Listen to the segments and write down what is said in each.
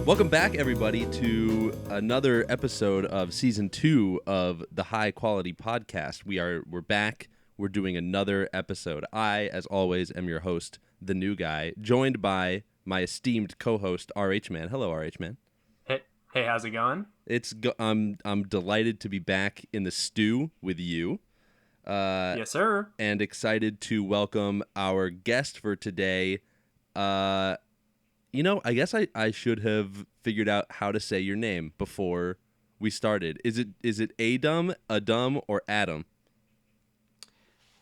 Welcome back, everybody, to another episode of Season 2 of the High Quality Podcast. We're back. We're doing another episode. I, as always, am your host, the new guy, joined by my esteemed co-host, RH Man. Hello, RH Man. Hey, how's it going? I'm delighted to be back in the stew with you. Yes, sir. And excited to welcome our guest for today. I guess I should have figured out how to say your name before we started. Is it adumb, or Adam?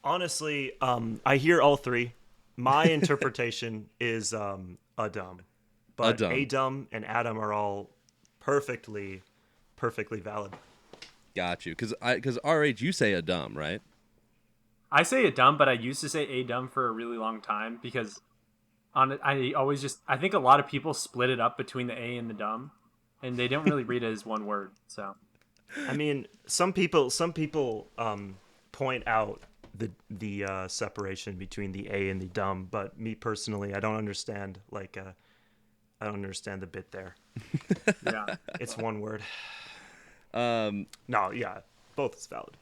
Honestly, I hear all three. My interpretation is adumb, but adumb and Adam are all perfectly valid. Got you, because RH, you say adumb, right? I say adumb, but I used to say adumb for a really long time because I think a lot of people split it up between the A and the dumb, and they don't really read it as one word. So, I mean, some people point out the separation between the A and the dumb, but me personally, I don't understand. I don't understand the bit there. Yeah, it's one word. Both is valid.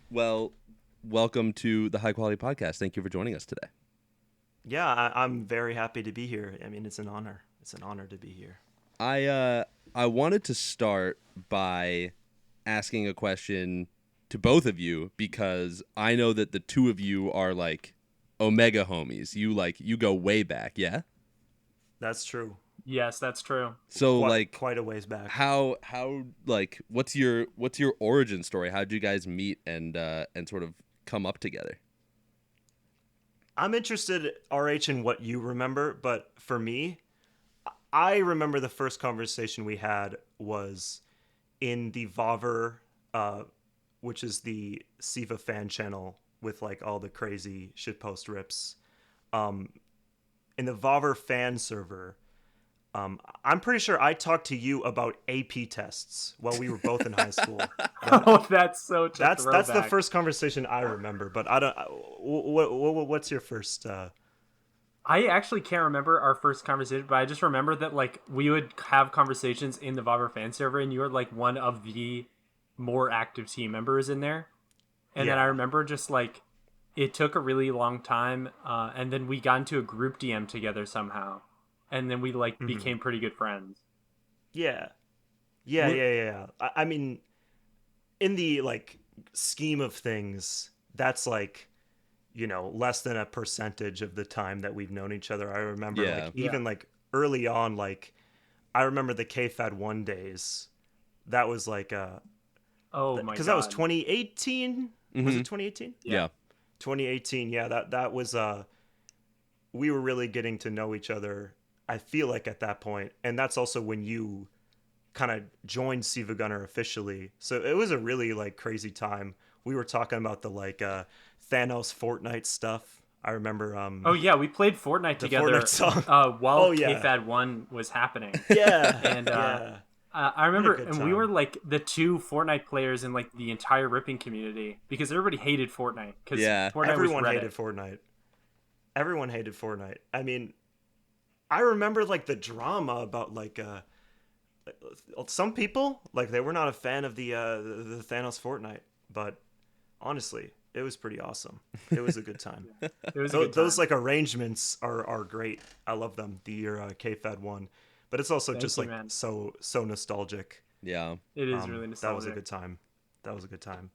Well, welcome to the High Quality Podcast. Thank you for joining us today. Yeah, I'm very happy to be here. I mean, it's an honor. It's an honor to be here. I wanted to start by asking a question to both of you because I know that the two of you are like Omega homies. You go way back, yeah? That's true. Yes, that's true. So quite a ways back. How what's your origin story? How'd you guys meet and sort of come up together? I'm interested, RH, in what you remember, but for me, I remember the first conversation we had was in the Vavr, which is the SiIva fan channel with like all the crazy shitpost rips. In the Vavr fan server, I'm pretty sure I talked to you about AP tests while we were both in high school. Oh, that's so that's the first conversation I remember. But I don't. What's your first? I actually can't remember our first conversation, but I just remember that like we would have conversations in the Vavr fan server, and you were like one of the more active team members in there. And then I remember just like it took a really long time, and then we got into a group DM together somehow. And then we became pretty good friends. Yeah. I mean, in the like scheme of things, that's like, less than a percentage of the time that we've known each other. I remember even like early on, like I remember the KFAD 1 days. That was like oh my god. Because that was 2018. Mm-hmm. Was it 2018? Yeah. 2018. Yeah, that was we were really getting to know each other. I feel like at that point, and that's also when you kind of joined SiIva Gunner officially. So it was a really like crazy time. We were talking about the like Thanos Fortnite stuff. I remember. Oh yeah, we played Fortnite together while KFAD 1 was happening. Yeah, and I remember, and we were like the two Fortnite players in like the entire ripping community because everybody hated Fortnite. Everyone hated Fortnite. Everyone hated Fortnite. I mean, I remember like the drama about like some people like they were not a fan of the Thanos Fortnite, but honestly, it was pretty awesome. It was a good time. Those like arrangements are great. I love them. The year KFAD 1, but it's also so nostalgic. Yeah, it is really nostalgic. That was a good time.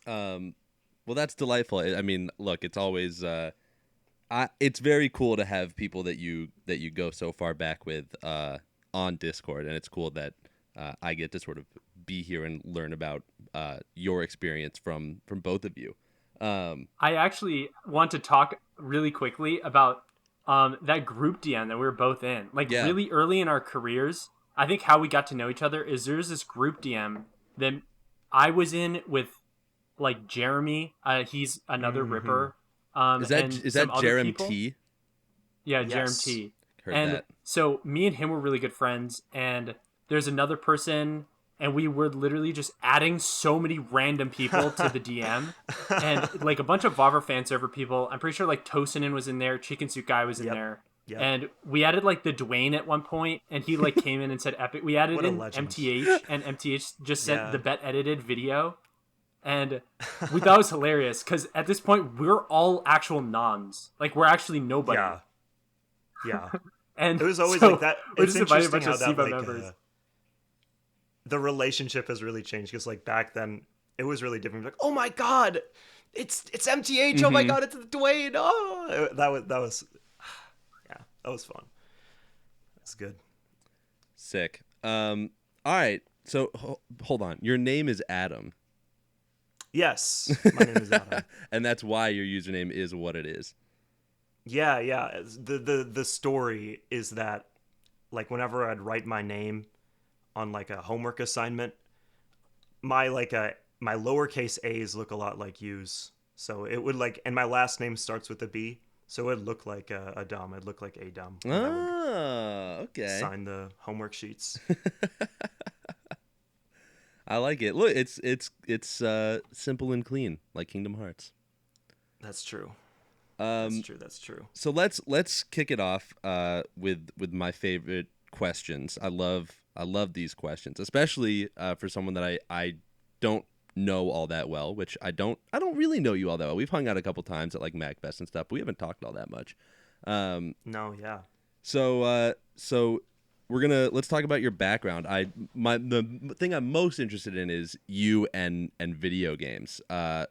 Well, that's delightful. I mean, look, it's always. It's very cool to have people that you go so far back with on Discord, and it's cool that I get to sort of be here and learn about your experience from both of you. I actually want to talk really quickly about that group DM that we were both in. Really early in our careers, I think how we got to know each other is there's this group DM that I was in with like Jeremy. He's another ripper. Is that Jerem T? Yeah, yes. Jerem T. Heard that. So me and him were really good friends, and there's another person, and we were literally just adding so many random people to the DM, and like a bunch of Vavr fan server people. I'm pretty sure like Tosanen was in there, Chicken Soup Guy was in there, Yep. And we added like the Dwayne at one point, and he like came in and said epic. We added What a in legend. MTH, and MTH just sent Yeah. the bet edited video, and we thought it was hilarious because at this point we're all actual noms, like we're actually nobody. Yeah. Yeah. And It was always so like that. we're It's just inviting a interesting bunch how of that SiIva like members. the relationship has really changed because like back then it was really different. Like, oh my god, it's MTH. Oh my god, it's Dwayne. Oh, that was yeah, that was fun. That's good. Sick. All right. So hold on. Your name is Adam, Yes, my name is Adam. and that's why your username is what it is. Yeah, yeah. The story is that like whenever I'd write my name on like a homework assignment, my my lowercase a's look a lot like U's. So it would like, and my last name starts with a B, so it'd look like a dumb. It'd look like adumb when I would Oh, okay. sign the homework sheets. I like it. Look, it's simple and clean, like Kingdom Hearts. That's true. Um, That's true. so let's kick it off with my favorite questions. I love these questions, especially for someone that I don't know all that well, which I don't really know you all that well. We've hung out a couple times at like MacFest and stuff, but we haven't talked all that much. No, yeah. So let's talk about your background. The thing I'm most interested in is you and video games.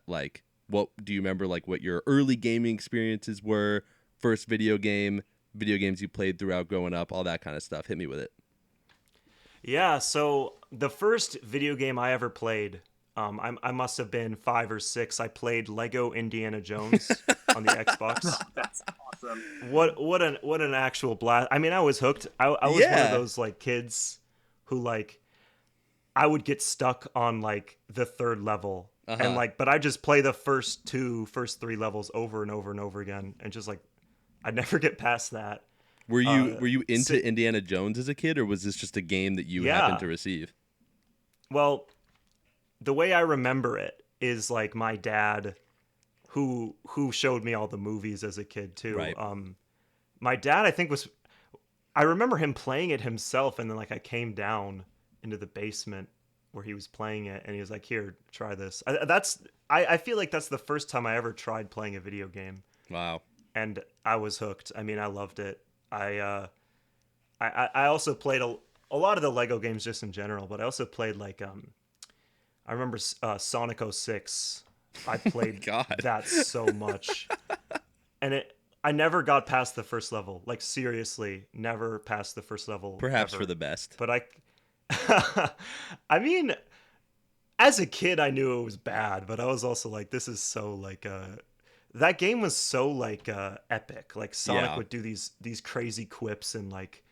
Like, what do you remember? Like, what your early gaming experiences were? First video games you played throughout growing up, all that kind of stuff. Hit me with it. Yeah, so the first video game I ever played, I must have been 5 or 6. I played Lego Indiana Jones on the Xbox. That's awesome. What an actual blast! I mean, I was hooked. I was one Yeah. of those like kids who like I would get stuck on like the 3rd level, and like, but I just play the first 3 levels over and over and over again, and just like I'd never get past that. Were you into Indiana Jones as a kid, or was this just a game that you Yeah. happened to receive? Well, the way I remember it is like my dad, who showed me all the movies as a kid too. Right. My dad, I think I remember him playing it himself, and then like I came down into the basement where he was playing it, and he was like, "Here, try this." I feel like that's the first time I ever tried playing a video game, Wow. and I was hooked. I mean, I loved it. I also played a lot of the Lego games just in general, but I also played like I remember Sonic 06. I played God. that so much, and I never got past the first level. Like seriously, never past the first level. Perhaps ever. for the best. But I mean, as a kid, I knew it was bad, but I was also like, this is so like that game was so like epic. Like Sonic Yeah. would do these crazy quips, and like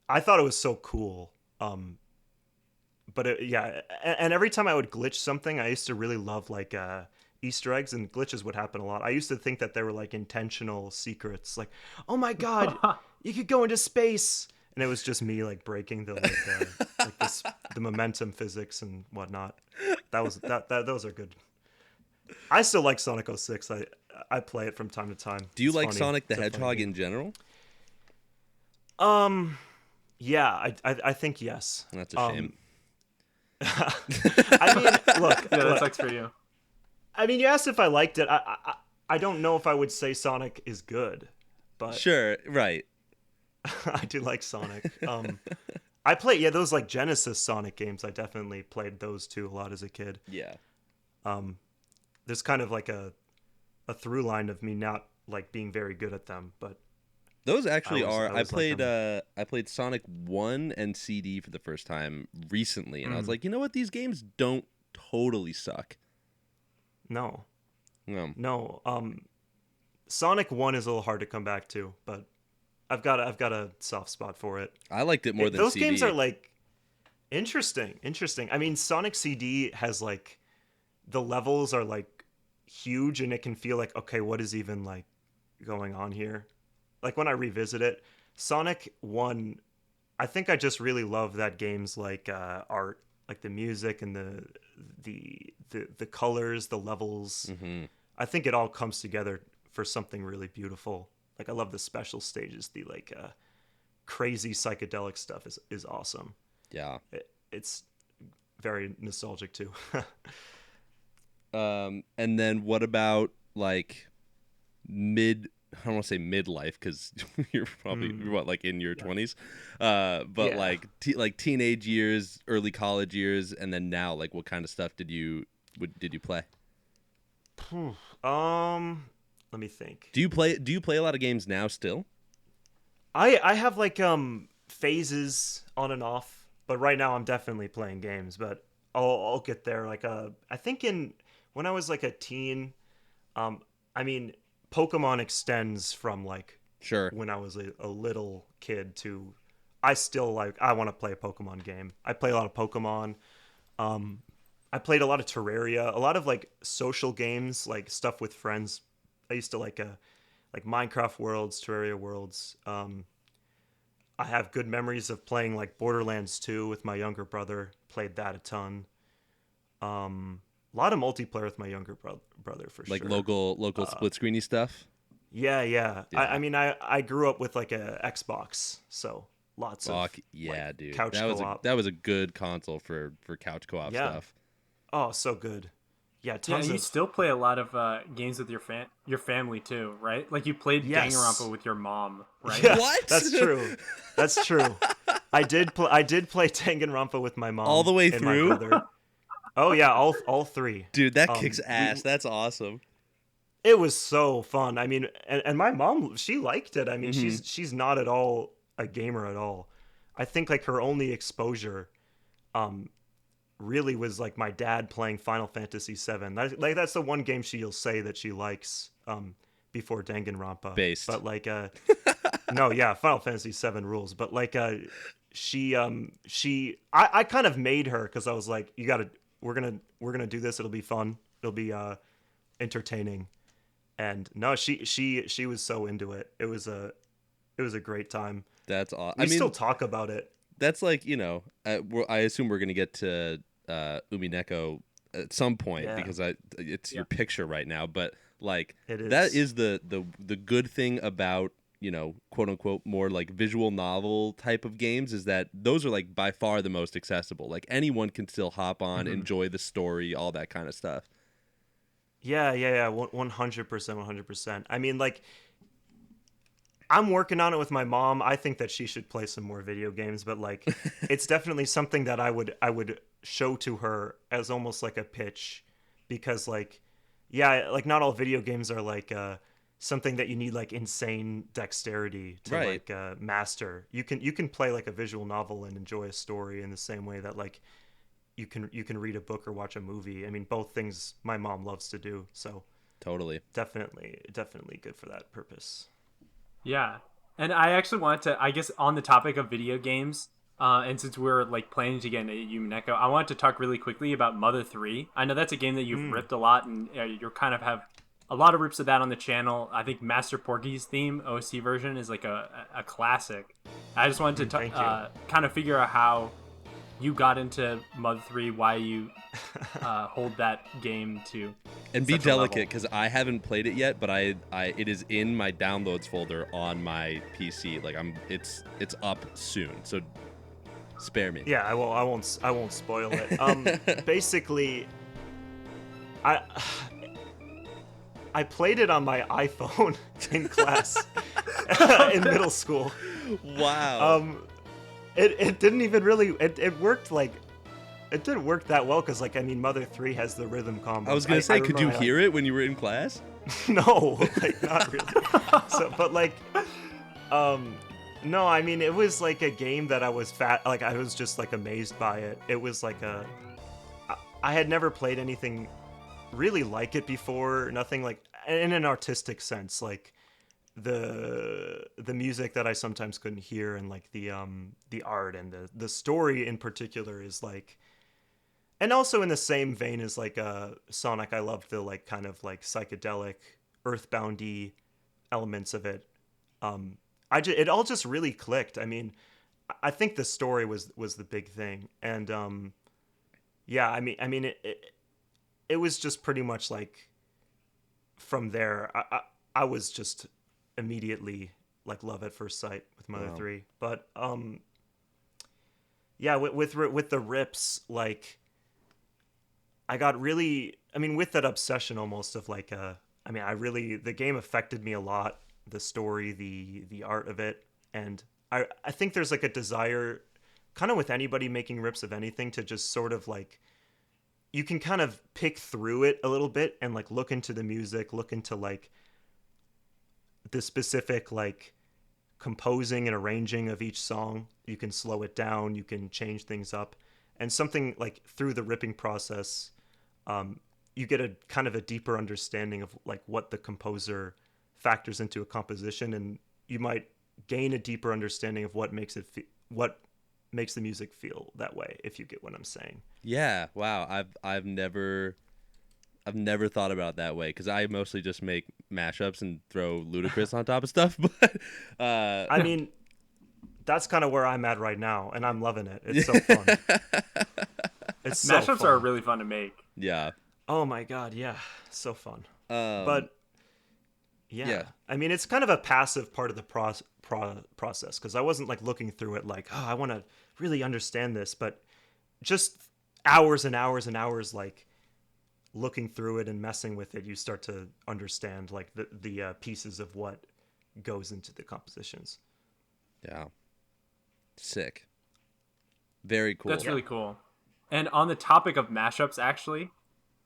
I thought it was so cool. But and every time I would glitch something, I used to really love like Easter eggs, and glitches would happen a lot. I used to think that they were like intentional secrets, like, oh my god, you could go into space, and it was just me like breaking the the momentum physics and whatnot. Those are good. I still like Sonic 06. I play it from time to time. Do you It's like funny. Sonic the It's a funny Hedgehog game. in general? Yeah, I think yes. That's a shame. I mean, look, Yeah, that look, sucks for you. I mean, you asked if I liked it. I don't know if I would say Sonic is good, but Sure, right. I do like Sonic. I play those like Genesis Sonic games. I definitely played those too a lot as a kid. Yeah. There's kind of like a through line of me not like being very good at them, but Those actually I are. I was like played Sonic 1 and CD for the first time recently, and I Mm. was like, you know what? These games don't totally suck. no. No. Sonic 1 is a little hard to come back to, but I've got a soft spot for it. I liked it more than Those CD. games are like interesting. I mean, Sonic CD has like the levels are like huge, and it can feel like, okay, what is even like going on here? Like when I revisit it, Sonic 1, I think I just really love that game's like art, like the music and the colors, the levels. Mm-hmm. I think it all comes together for something really beautiful. Like I love the special stages. The like crazy psychedelic stuff is awesome. Yeah. It's very nostalgic too. And then what about like mid? I don't want to say midlife because you're probably what, like in your 20s, but Yeah. like like teenage years, early college years, and then now, like what kind of stuff did you play? Let me think. Do you play a lot of games now still? I have like phases on and off, but right now I'm definitely playing games. But I'll get there. Like I think in when I was like a teen, I mean, Pokemon extends from like Sure. when I was a little kid to I still like I want to play a Pokemon game. I play a lot of Pokemon. I played a lot of Terraria, a lot of like social games, like stuff with friends. I used to like Minecraft Worlds, Terraria Worlds. I have good memories of playing like Borderlands 2 with my younger brother. Played that a ton. A lot of multiplayer with my younger brother for Like sure. local split screeny stuff. Yeah, yeah. Yeah. I mean, I grew up with like a Xbox, so lots of Fuck yeah, like, dude. couch co-op. That was a good console for couch co-op Yeah. stuff. Oh, so good. Yeah, Yeah, tons and you of still play a lot of games with your family too, right? Like you played yes. Danganronpa with your mom, right? Yeah, What? that's true. That's true. I did play Danganronpa with my mom All the way and my through? brother. Oh yeah, all three. Dude, that kicks We ass. That's awesome. it was so fun. I mean, and my mom, she liked it. I mean, Mm-hmm. she's not at all a gamer at all. I think like her only exposure really was like my dad playing Final Fantasy VII. That's the one game she'll say that she likes before Danganronpa. Based. But like no, yeah, Final Fantasy VII rules. But like I kind of made her because I was like, you got to we're gonna do this. It'll be fun. It'll be entertaining. And no, she was so into it. It was a great time. That's awesome. We still talk about it. That's like, I assume we're gonna get to Umineko at some point Yeah. because it's your picture right now. But like It is. that is the good thing about quote unquote more like visual novel type of games is that those are like by far the most accessible. Like anyone can still hop on, enjoy the story, all that kind of stuff. Yeah, 100%, 100%. I mean, like, I'm working on it with my mom. I think that she should play some more video games, but like, it's definitely something that I would show to her as almost like a pitch, because like, yeah, like not all video games are like something that you need like insane dexterity to Right. like master. You can play like a visual novel and enjoy a story in the same way that like you can read a book or watch a movie. I mean, both things my mom loves to do. So Totally. definitely good for that purpose. Yeah. And I actually wanted to, I guess, on the topic of video games, and since we're like planning to get into Umineko, I wanted to talk really quickly about Mother 3. I know that's a game that you've ripped a lot, and you're kind of have a lot of rips of that on the channel. I think Master Porky's theme, OC version, is like a classic. I just wanted to Thank you. kind of figure out how you got into Mother 3, why you hold that game to And be such a level. delicate because I haven't played it yet, but I it is in my downloads folder on my PC. Like it's up soon, so spare me. Yeah, I won't spoil it. Basically, I played it on my iPhone in class in middle school. Wow. It didn't even really it worked like it didn't work that well because like I mean Mother 3 has the rhythm combo. I was gonna say, could you hear it when you were in class? No, like not really. So, but like, no, I mean it was like a game that I was like I was just like amazed by it. It was like I had never played anything really like it before. Nothing like in an artistic sense, like the music that I sometimes couldn't hear, and like the art and the story in particular is like. And also in the same vein as like Sonic, I loved the like kind of like psychedelic, earthboundy elements of it. It all just really clicked. I mean, I think the story was the big thing, and yeah, I mean it was just pretty much like from there. I was just immediately like love at first sight with Mother Wow. 3. But yeah, with the rips, like I got really, I mean, with that obsession almost of like I mean, the game affected me a lot. The story, the art of it, and I think there's like a desire, kind of with anybody making rips of anything, to just sort of like you can kind of pick through it a little bit and like look into the music, look into like the specific like composing and arranging of each song. You can slow it down, you can change things up, and something like through the ripping process, you get a kind of a deeper understanding of like what the composer factors into a composition, and you might gain a deeper understanding of what makes what makes the music feel that way, if you get what I'm saying. Yeah. Wow. I've never thought about it that way because I mostly just make mashups and throw Ludacris on top of stuff. But I mean, that's kind of where I'm at right now, and I'm loving it. It's so fun. It's so Mashups fun. are really fun to make. yeah. Oh my god, yeah, so fun. But But yeah. yeah. I mean, it's kind of a passive part of the process, because I wasn't like looking through it like, oh, I want to really understand this, but just hours and hours and hours like looking through it and messing with it, you start to understand like the pieces of what goes into the compositions. Yeah. Sick. Very cool. That's really cool. And on the topic of mashups, actually,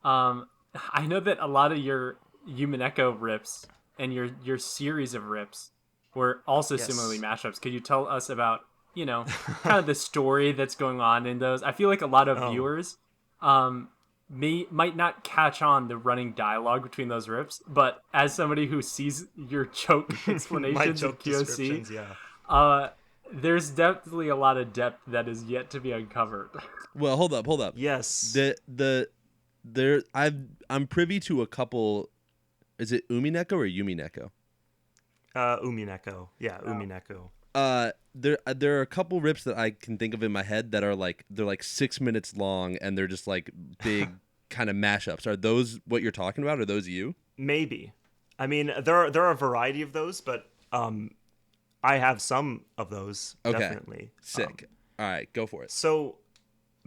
I know that a lot of your Yumineko rips and your series of rips were also Yes. similarly mashups. Could you tell us about, kind of the story that's going on in those? I feel like a lot of viewers might not catch on the running dialogue between those rips, but as somebody who sees your joke My explanations in joke QOC, descriptions, yeah. there's definitely a lot of depth that is yet to be uncovered. Well, hold up. Yes. I'm privy to a couple. Is it Umineko or Yumineko? Umineko. Yeah, Wow. Umineko. There are a couple rips that I can think of in my head that are like they're like 6 minutes long and they're just like big kind of mashups. Are those what you're talking about? Are those you? Maybe. I mean, there are a variety of those, but I have some of those, Okay. definitely. Sick. All right, go for it. So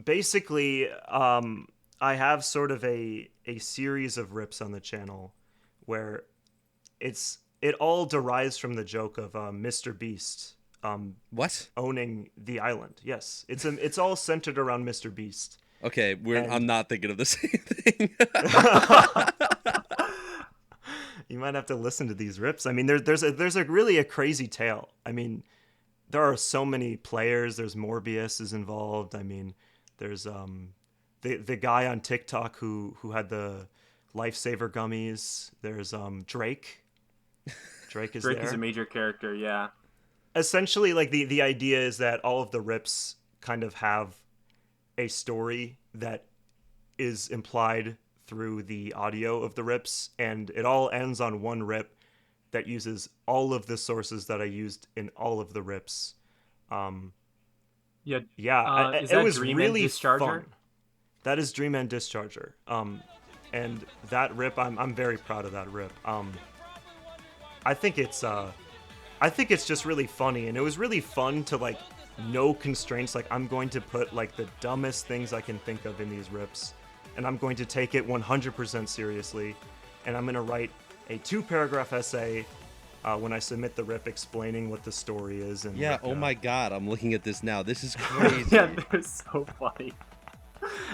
basically, I have sort of a series of rips on the channel where it all derives from the joke of Mr. Beast What? owning the island. Yes, it's all centered around Mr. Beast. Okay, And- I'm not thinking of the same thing. You might have to listen to these rips. I mean, there's a really a crazy tale. I mean, there are so many players. There's Morbius is involved. I mean, there's the guy on TikTok who had the lifesaver gummies. There's Drake. Drake is Drake there. is a major character, yeah. Essentially, like the idea is that all of the rips kind of have a story that is implied through the audio of the rips, and it all ends on one rip that uses all of the sources that I used in all of the rips. Yeah. Yeah, Is it that was Dream really and Discharger? fun. That is Dream and Discharger. And that rip, I'm very proud of that rip. I think it's just really funny, and it was really fun to like no constraints. Like I'm going to put like the dumbest things I can think of in these rips, and I'm going to take it 100% seriously, and I'm going to write a 2-paragraph essay when I submit the rip explaining what the story is. And Yeah, like, oh my god, I'm looking at this now. This is crazy. Yeah, they're so funny.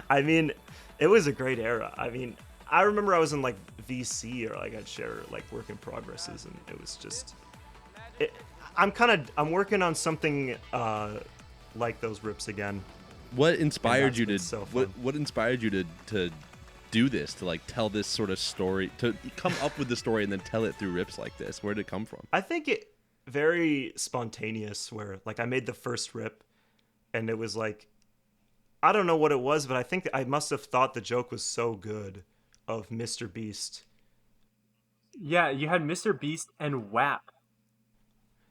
I mean, it was a great era. I mean, I remember I was in like VC or like I'd share like work in progresses, and it was just. I'm working on something like those rips again. What inspired that's you been to so fun. what inspired you to do this, to like tell this sort of story, to come up with the story and then tell it through rips like this? Where did it come from? I think it very spontaneous, where like I made the first rip and it was like, I don't know what it was, but I think I must have thought the joke was so good of Mr. Beast. Yeah, you had Mr. Beast and WAP.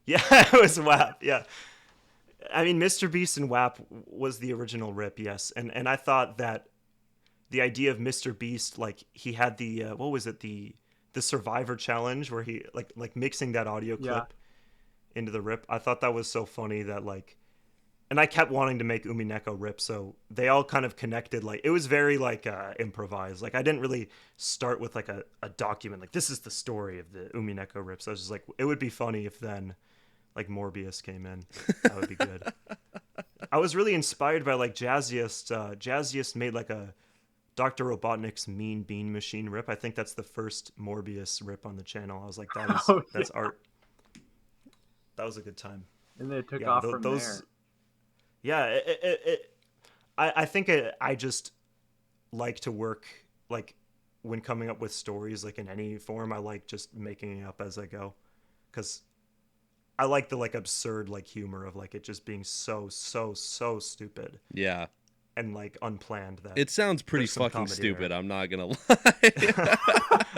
Yeah, it was WAP. Yeah. I mean, Mr. Beast and WAP was the original rip, yes. And I thought that the idea of Mr. Beast, like he had the what was it, the the Survivor challenge where he like mixing that audio clip into the rip. I thought that was so funny that like, and I kept wanting to make Umineko rip, so they all kind of connected. Like it was very like improvised. Like I didn't really start with like a document. Like this is the story of the Umineko rip. So I was just like, it would be funny if then like Morbius came in. That would be good. I was really inspired by like Jazziest. Jazziest made like a Dr. Robotnik's Mean Bean Machine rip. I think that's the first Morbius rip on the channel. I was like, that's art. That was a good time. And they took off from there. Yeah, I think I just like to work like when coming up with stories like in any form. I like just making it up as I go, because I like the like absurd like humor of like it just being so stupid. Yeah. And like unplanned. That it sounds pretty fucking stupid. I'm not gonna lie.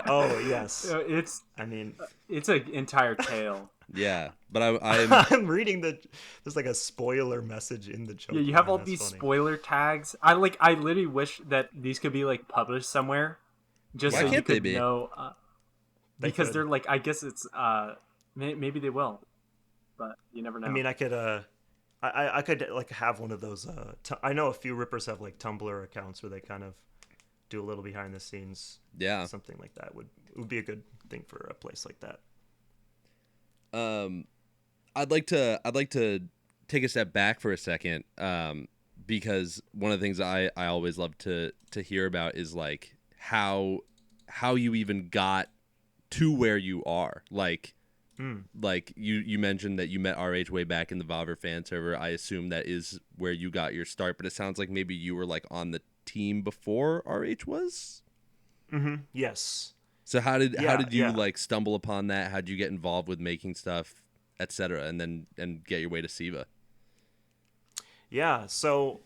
Oh yes, it's an entire tale. Yeah, but I'm reading there's like a spoiler message in the joke. Yeah, you have all these spoiler tags. I literally wish that these could be like published somewhere, just so you could know. Because they're like, I guess it's maybe they will, but you never know. I mean, I could like have one of those. I know a few rippers have like Tumblr accounts where they kind of do a little behind the scenes. Yeah, something like that would be a good thing for a place like that. I'd like to take a step back for a second, because one of the things I always love to hear about is like how you even got to where you are. Like you mentioned that you met RH way back in the Valver fan server. I assume that is where you got your start, but it sounds like maybe you were like on the team before RH was. Mm-hmm. Yes. So how did you like stumble upon that? How did you get involved with making stuff, etc., and get your way to SiIva? Yeah, so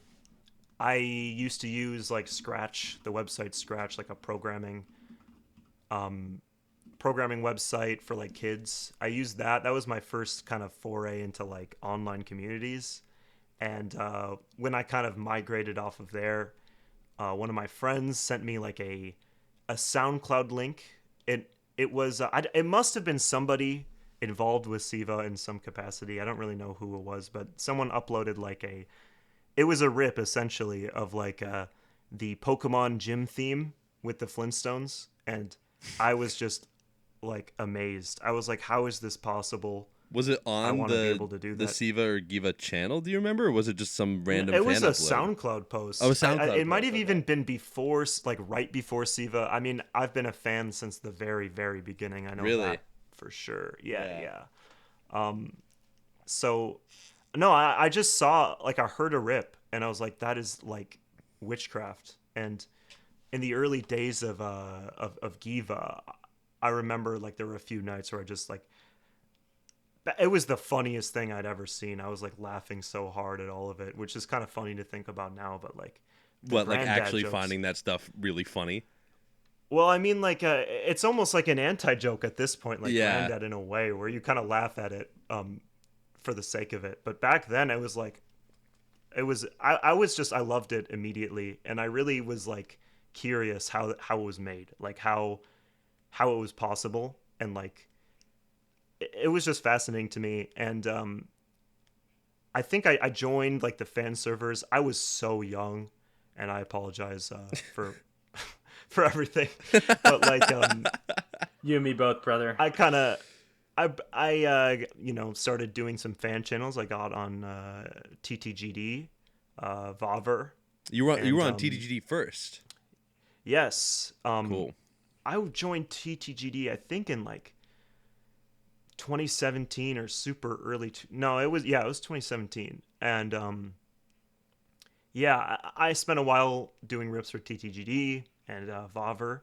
I used to use like Scratch, the website Scratch, like a programming website for like kids. I used that. That was my first kind of foray into like online communities. And when I kind of migrated off of there, one of my friends sent me like a SoundCloud link. It was it must have been somebody involved with SiIva in some capacity. I don't really know who it was, but someone uploaded like it was a rip essentially of like the Pokemon gym theme with the Flintstones, and I was just like amazed. I was like, how is this possible? Was it on the SiIva or Giva channel? Do you remember, or was it just some random? It was fan a upload? SoundCloud post. Oh, a SoundCloud. It might have even been before, like right before SiIva. I mean, I've been a fan since the very, very beginning. I know that for sure. Yeah. So, no, I just saw like I heard a rip, and I was like, that is like witchcraft. And in the early days of Giva, I remember like there were a few nights where I just like. It was the funniest thing I'd ever seen. I was like laughing so hard at all of it, which is kind of funny to think about now. But like, what, like actually finding that stuff really funny? Well, I mean, like it's almost like an anti-joke at this point, like Granddad in a way, where you kind of laugh at it for the sake of it. But back then, it was like, I loved it immediately, and I really was like curious how it was made, like how it was possible, and like. It was just fascinating to me, and I think I joined like the fan servers. I was so young, and I apologize for everything. But like, you and me both, brother. I kind of, I started doing some fan channels. I got on TTGD, Vaver. You were on TTGD first. Yes. Cool. I joined TTGD, I think in like 2017 or super early. It was 2017. And I spent a while doing rips for TTGD and Vaver,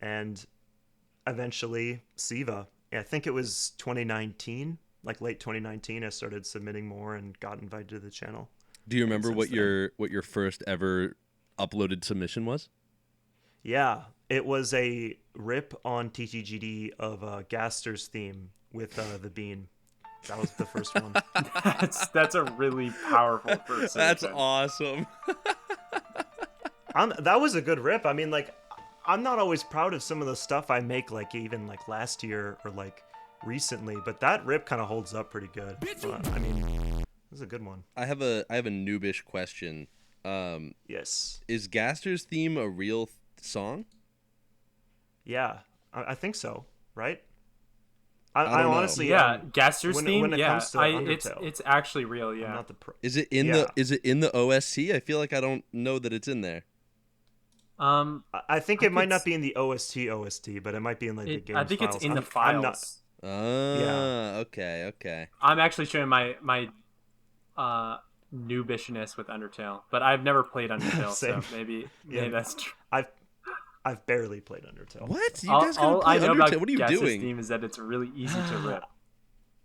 and eventually SiIva. I think it was 2019, like late 2019. I started submitting more and got invited to the channel. Do you remember what your first ever uploaded submission was? Yeah, it was a rip on TTGD of Gaster's theme with the bean. That was the first one. That's a really powerful first. That's awesome. That was a good rip. I mean, like, I'm not always proud of some of the stuff I make, like even like last year or like recently, but that rip kind of holds up pretty good. I mean, this is a good one. I have a noobish question. Yes. Is Gaster's theme a real song? Yeah, I think so. Right? I I don't know. honestly, Yeah, Gaster's when theme. it Yeah, comes to Undertale, it's actually real. I'm Yeah. not the pro. Is it in Yeah. the OST? I feel like I don't know that it's in there. I think it might not be in the OST, but it might be in like the game's I think files. it's in the I'm not. files. Ah, okay. I'm actually showing my noobishness with Undertale, but I've never played Undertale, so Same. maybe Yeah. that's true. I've barely played Undertale. What? You guys gotta All play I know Undertale? about What are you Gaster's doing? theme is that it's really easy to rip.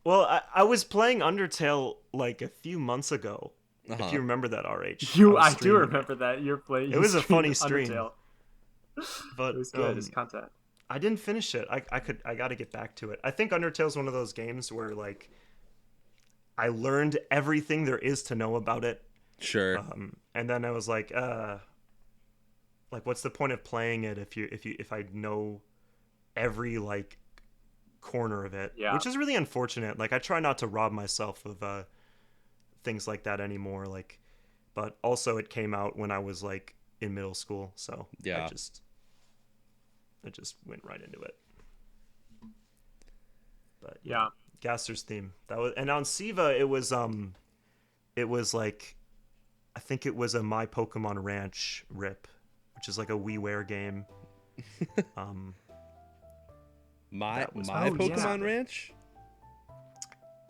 Well, I was playing Undertale like a few months ago. Uh-huh. If you remember that, RH. I do streaming. remember that you're playing. It was a funny stream. Undertale. But It was good. It's content. I didn't finish it. I got to get back to it. I think Undertale's one of those games where like I learned everything there is to know about it. Sure. And then I was like what's the point of playing it if I know every like corner of it? Yeah. Which is really unfortunate. Like I try not to rob myself of things like that anymore. Like, but also it came out when I was like in middle school, so Yeah. I just went right into it. But Yeah. Gaster's theme. That was, and on SiIva it was like I think it was a My Pokemon Ranch rip, which is like a WiiWare game. My that was- Pokemon yeah. Ranch?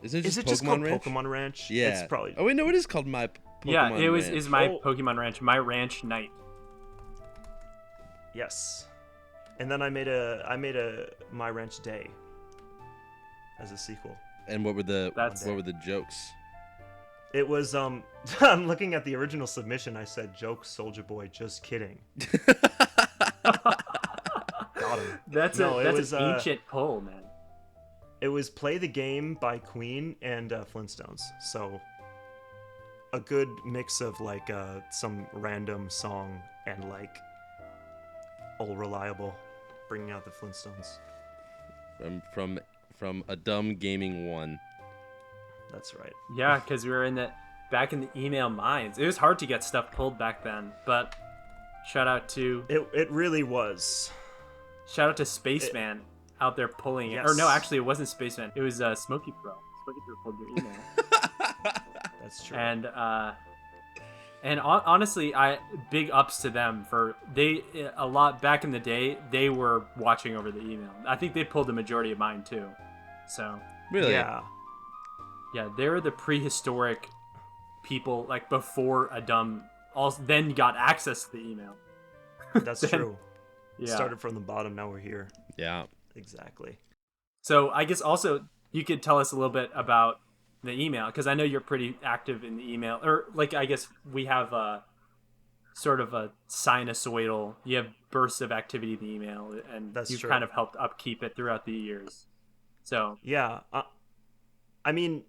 Isn't it Is just it Pokemon just called Ranch? Pokemon Ranch? Yeah. It's probably Oh wait, no, it is called My Pokemon Yeah, it was Ranch. is my Oh. Pokemon Ranch, my ranch night. yes. And then I made a My Ranch Day as a sequel. And what were the That's- jokes? It was I'm looking at the original submission. I said, "Jokes, Soldier Boy, just kidding." Got him. That's No, it an was, ancient pull, man. It was Play the Game by Queen and Flintstones. So a good mix of like some random song and like All Reliable, bringing out the Flintstones. From Adumb Gaming 1. That's right. Yeah, because we were back in the email mines. It was hard to get stuff pulled back then, but shout out to It really was. Spaceman out there pulling it. Yes. Or no, actually, it wasn't Spaceman. It was Smokey Pro. Smokey Pro pulled your email. That's true. And honestly, big ups to them for a lot back in the day. They were watching over the email. I think they pulled the majority of mine too. So Really? Yeah. yeah, they were the prehistoric people, like before adumb also then got access to the email. That's true. Yeah. Started from the bottom, now we're here. Yeah. Exactly. So I guess also you could tell us a little bit about the email, because I know you're pretty active in the email, or like I guess we have a sort of a sinusoidal. You have bursts of activity in the email, and That's you've true. kind of helped upkeep it throughout the years. So Yeah. I mean,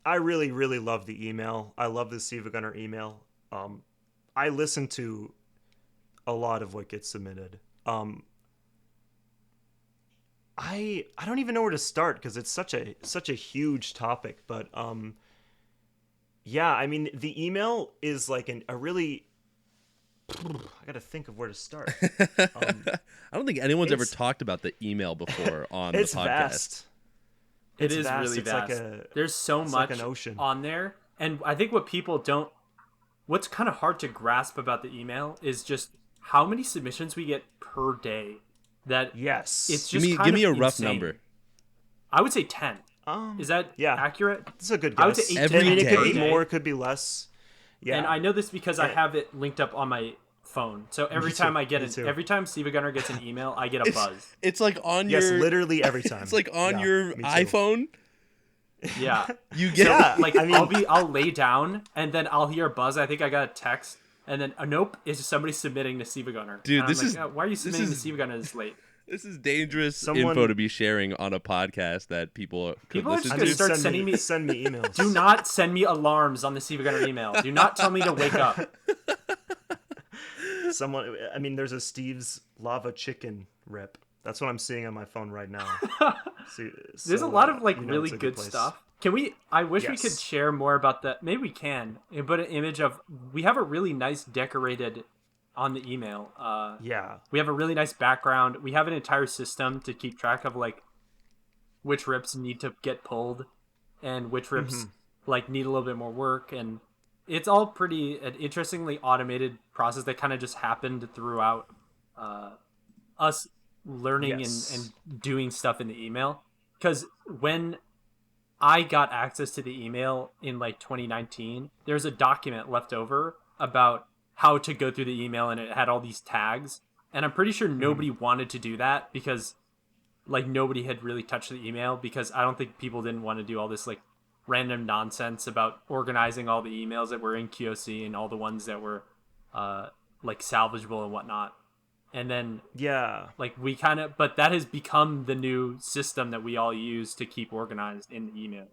I really, really love the email. I love the SiIva Gunner email. I listen to a lot of what gets submitted. I don't even know where to start because it's such a huge topic. But yeah, I mean, the email is like a really. I got to think of where to start. I don't think anyone's ever it's- talked about the email before on the It's podcast. vast. it It's is vast. really It's vast. like There's so it's much like an ocean. on there, and I think what's kind of hard to grasp about the email is just how many submissions we get per day. That Yes. it's Give just me kind give me a of rough insane. number. I would say 10. Is that yeah. accurate? It's a good guess. I would say 8 Every I mean, it could day. be more, it could be less. Yeah. And I know this because I Yeah. have it linked up on my phone. So every Me time too, I get me too. every time SiIva Gunner gets an email, I get a buzz. It's like on yes, your literally every time. it's like on Yeah, your me too. iPhone. Yeah. You get Yeah. Like I mean- I'll lay down and then I'll hear a buzz. I think I got a text, and then nope, it's just somebody submitting to SiIva Gunner. Dude, And I'm this like, is- why are you this submitting is- to SiIva Gunner this late? This is dangerous Someone- info to be sharing on a podcast that people could People are listen just I gonna mean, start send sending me- send me emails. Do not send me alarms on the SiIva Gunner email. Do not tell me to wake up. Someone, I mean, there's a Steve's lava chicken rip. That's what I'm seeing on my phone right now. There's a lot of like you know really it's a good place. stuff. Can we? I wish we could Yes. share more about that. Maybe we can. Put an image of. We have a really nice decorated on the email. Yeah. We have a really nice background. We have an entire system to keep track of like which rips need to get pulled and which rips like need a little bit more work, and it's all pretty an interestingly automated process that kind of just happened throughout us learning Yes. and doing stuff in the email. Because when I got access to the email in like 2019, there's a document left over about how to go through the email, and it had all these tags, and I'm pretty sure nobody wanted to do that because like nobody had really touched the email, because I don't think people didn't want to do all this like random nonsense about organizing all the emails that were in QOC and all the ones that were like salvageable and whatnot. And then Yeah. like we kind of, but that has become the new system that we all use to keep organized in the email.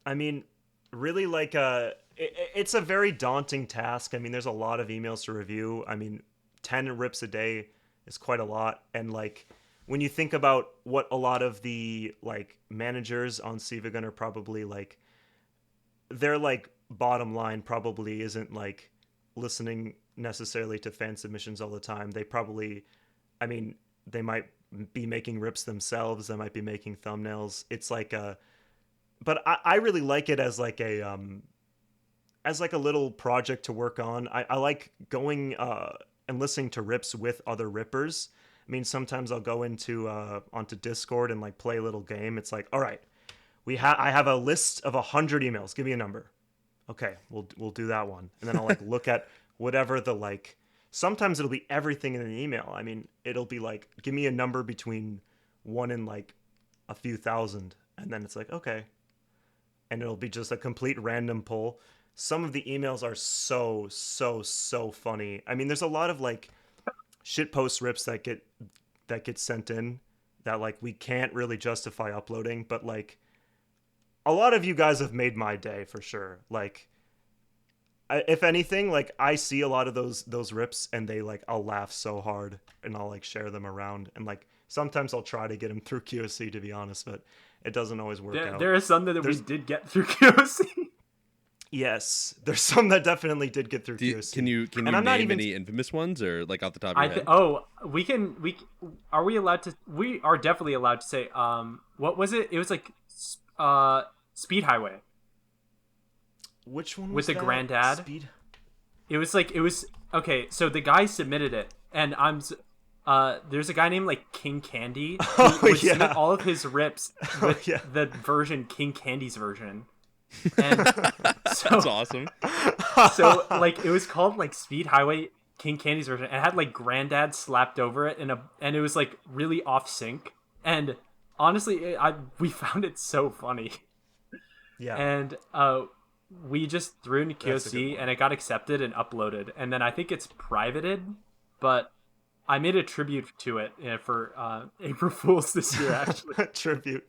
I mean, really, like, it's a very daunting task. I mean, there's a lot of emails to review. I mean, 10 rips a day is quite a lot. And, like, when you think about what a lot of the, like, managers on SiIva are probably, like, their, like, bottom line probably isn't, like, listening necessarily to fan submissions all the time. They probably, I mean, they might be making rips themselves. They might be making thumbnails. It's like a, but I really like it as like a little project to work on. I like going and listening to rips with other rippers. I mean, sometimes I'll go into onto Discord and like play a little game. It's like, all right, I have a list of 100 emails. Give me a number. Okay, we'll do that one. And then I'll like look at whatever the like. Sometimes it'll be everything in an email. I mean, it'll be like, give me a number between 1 and like a few thousand, and then it's like, okay, and it'll be just a complete random pull. Some of the emails are so funny. I mean, there's a lot of like shitpost rips that get sent in that like we can't really justify uploading, but like a lot of you guys have made my day for sure. Like, if anything, like I see a lot of those rips and they like I'll laugh so hard and I'll like share them around, and like sometimes I'll try to get them through QOC to be honest, but it doesn't always work out. There are some that we did get through QOC. Yes, there's some that definitely did get through QOC. Can you I'm name any infamous ones, or like off the top of your head? We can. Are we allowed to? We are definitely allowed to say. What was it? It was like, Speed Highway. Which one was with the that? granddad? Speed. It was okay. So the guy submitted it, and there's a guy named like King Candy who would submit all of his rips with the version King Candy's version. And so, that's awesome. So like it was called like Speed Highway King Candy's version, and it had like Granddad slapped over it, and it was like really off sync. And honestly, we found it so funny. Yeah. And we just threw it into QOC, and it got accepted and uploaded. And then I think it's privated, but I made a tribute to it for April Fool's this year, actually. Tribute.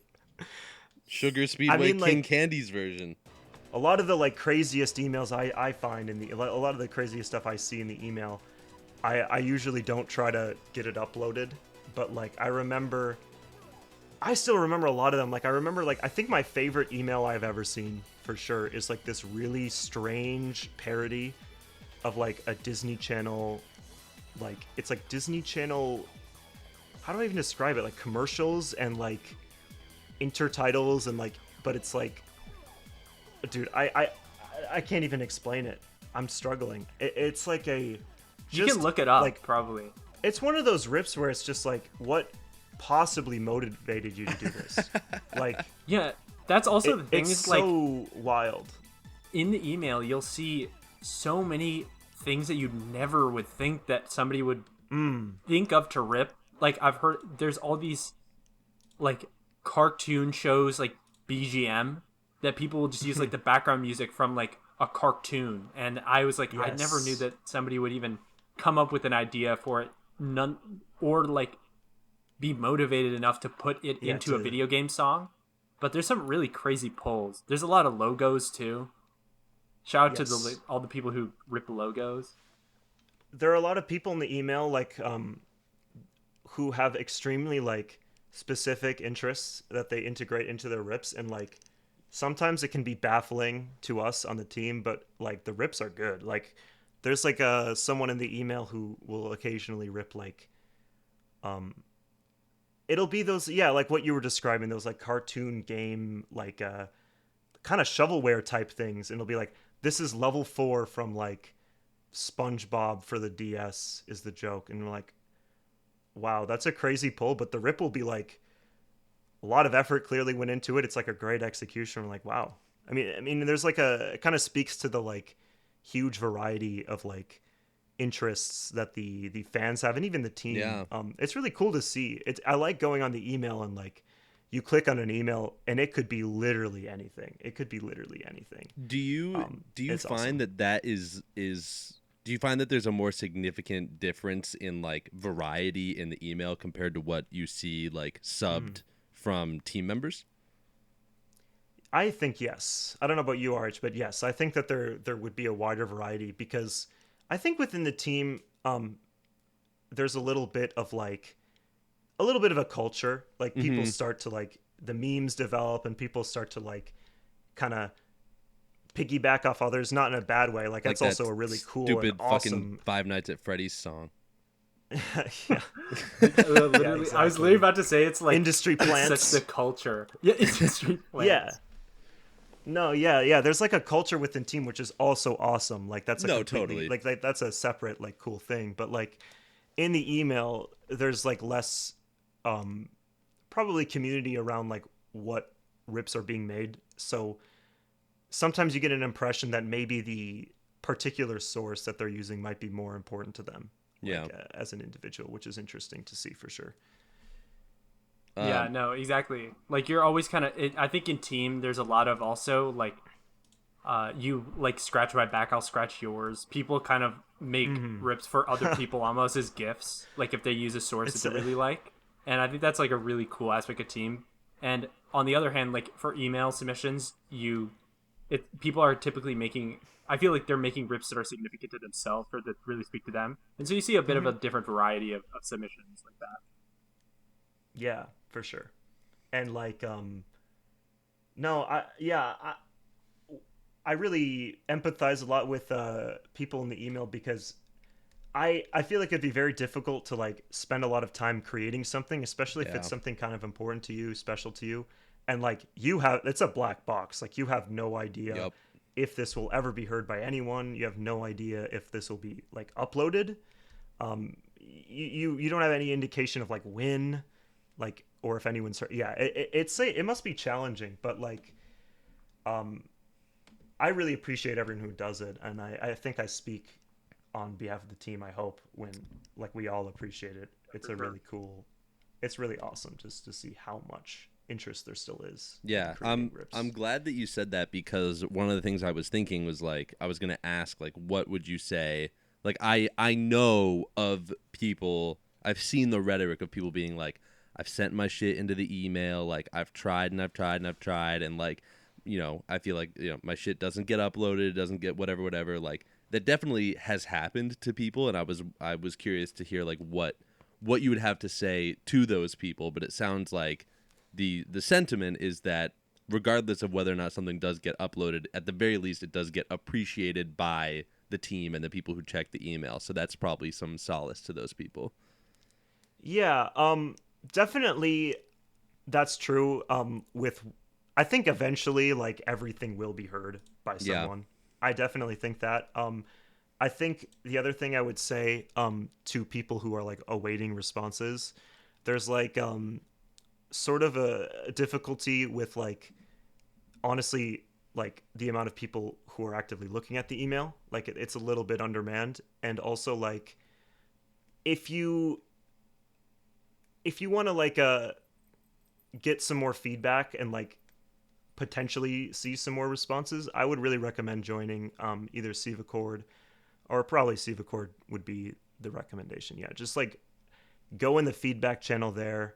Sugar Speedway King Candy's version. A lot of the like craziest emails I find a lot of the craziest stuff I see in the email, I usually don't try to get it uploaded, but like I still remember a lot of them. Like I remember like I think my favorite email I've ever seen for sure is like this really strange parody of like a Disney Channel, like it's like Disney Channel, how do I even describe it, like commercials and like intertitles and like, but it's like, dude, I can't even explain it. I'm struggling. It's like a you can look it up, like probably it's one of those rips where it's just like, what possibly motivated you to do this? Like, yeah, that's also the thing. It's is so like wild. In the email, you'll see so many things that you never would think that somebody would think of to rip. Like I've heard there's all these like cartoon shows like BGM that people will just use like the background music from like a cartoon, and I was like, I never knew that somebody would even come up with an idea for it, or like be motivated enough to put it into a video game song. But there's some really crazy pulls. There's a lot of logos too. Shout out to all the people who rip logos. there are a lot of people in the email like who have extremely like specific interests that they integrate into their rips, and like sometimes it can be baffling to us on the team, but like the rips are good. Like there's like someone in the email who will occasionally rip like um it'll be those, yeah, like what you were describing, those like cartoon game like kind of shovelware type things, and it'll be like, this is level 4 from like SpongeBob for the DS is the joke, and we're like, wow, that's a crazy pull, but the rip will be like a lot of effort clearly went into it. It's like a great execution. We're like, wow. I mean, there's like it kind of speaks to the like huge variety of like interests that the fans have, and even the team. Yeah. It's really cool to see. I like going on the email and like you click on an email and it could be literally anything. It could be literally anything. Do you It's find awesome. that is do you find that there's a more significant difference in like variety in the email compared to what you see like subbed from team members? I think yes. I don't know about you, Arch, but yes, I think that there would be a wider variety, because I think within the team, there's a little bit of like a little bit of a culture. Like people Mm-hmm. start to like the memes develop, and people start to like kind of piggyback off others, not in a bad way. Like Like that's that also a really cool and stupid fucking awesome. Five Nights at Freddy's song. Yeah, yeah, Literally, I was literally exactly. about to say it's like Industry it's such the plants. culture. Yeah, industry Yeah. plants. No, yeah, yeah. There's like a culture within team which is also awesome. Like that's a No, completely totally. like that's a separate like cool thing. But like in the email, there's like less um probably community around like what rips are being made. So sometimes you get an impression that maybe the particular source that they're using might be more important to them, Yeah. like as an individual, which is interesting to see for sure. Yeah, Um, no, exactly. Like you're always kind of. I think in team, there's a lot of also like you like scratch my back, I'll scratch yours. People kind of make Mm-hmm. rips for other people almost as gifts, like if they use a source that It's they really like. And I think that's like a really cool aspect of team. And on the other hand, like for email submissions, people are typically making. I feel like they're making rips that are significant to themselves or that really speak to them, and so you see a bit of hmm a different variety of submissions like that. yeah, for sure. And like no, I really empathize a lot with people in the email, because I feel like it'd be very difficult to like spend a lot of time creating something, especially if it's yeah. something kind of important to you, special to you, and like you have, it's a black box. Like you have no idea Yep. if this will ever be heard by anyone. You have no idea if this will be like uploaded. You don't have any indication of like when, like, or if anyone's heard. Yeah, it must be challenging, but like um I really appreciate everyone who does it, and I think I speak on behalf of the team. I hope when like we all appreciate it. It's For a sure. really cool. It's really awesome just to see how much interest there still is in Yeah, creating I'm rips. glad that you said that, because one of the things I was thinking was like I was gonna ask like what would you say? Like I know of people, I've seen the rhetoric of people being like, I've sent my shit into the email, like I've tried and I've tried and I've tried, and like, I feel like, my shit doesn't get uploaded, doesn't get whatever. Like that definitely has happened to people, and I was curious to hear like what you would have to say to those people. But it sounds like the sentiment is that regardless of whether or not something does get uploaded, at the very least it does get appreciated by the team and the people who check the email. So that's probably some solace to those people. Yeah, definitely that's true. With I think eventually like everything will be heard by Yeah. someone. I definitely think that. I think the other thing I would say to people who are like awaiting responses, there's like sort of a difficulty with like honestly like the amount of people who are actively looking at the email. Like it's a little bit undermanned, and also like if you want to like get some more feedback and like potentially see some more responses, I would really recommend joining either SiIva Cord, or probably SiIva Cord would be the recommendation. Yeah, just like go in the feedback channel there,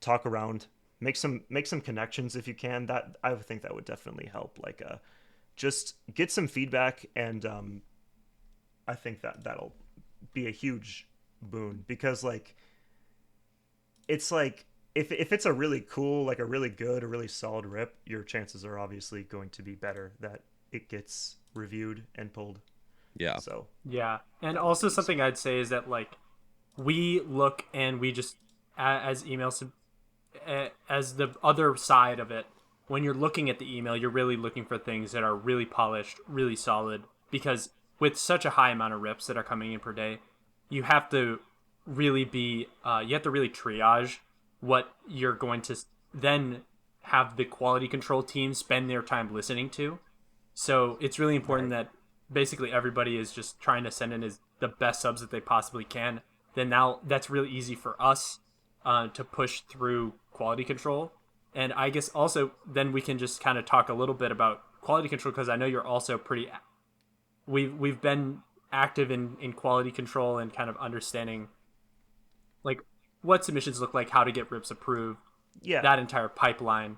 talk around, make some connections if you can. That I would think that would definitely help. Like just get some feedback, and I think that that'll be a huge boon because like it's like if it's a really cool, like a really good, a really solid rip, your chances are obviously going to be better that it gets reviewed and pulled. Yeah. So Yeah, and that would also be something smart. I'd say is that like we look and we just as emails as the other side of it. When you're looking at the email, you're really looking for things that are really polished, really solid. Because with such a high amount of rips that are coming in per day, you have to really be you have to really triage what you're going to then have the quality control team spend their time listening to. So it's really important Right. that basically everybody is just trying to send in the best subs that they possibly can. Then now that's really easy for us to push through quality control. And I guess also then we can just kind of talk a little bit about quality control because I know you're also pretty. We've been active in quality control and kind of understanding like what submissions look like, how to get rips approved, Yeah. that entire pipeline.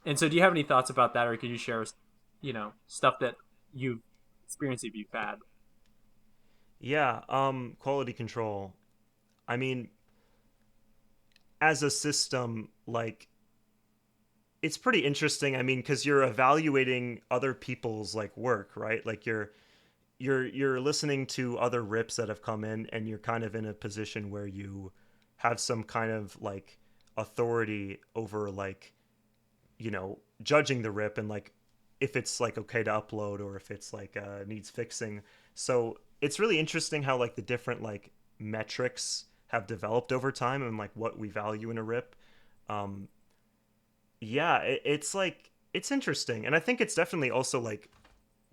And so, do you have any thoughts about that, or could you share, stuff that you've experienced if you've had? Yeah. Quality control. I mean, as a system, like it's pretty interesting. I mean, because you're evaluating other people's like work, right? Like you're listening to other rips that have come in, and you're kind of in a position where you have some kind of like authority over like judging the rip and like if it's like okay to upload or if it's like needs fixing. So it's really interesting how like the different like metrics have developed over time and like what we value in a rip. um yeah, it's like it's interesting, and I think it's definitely also like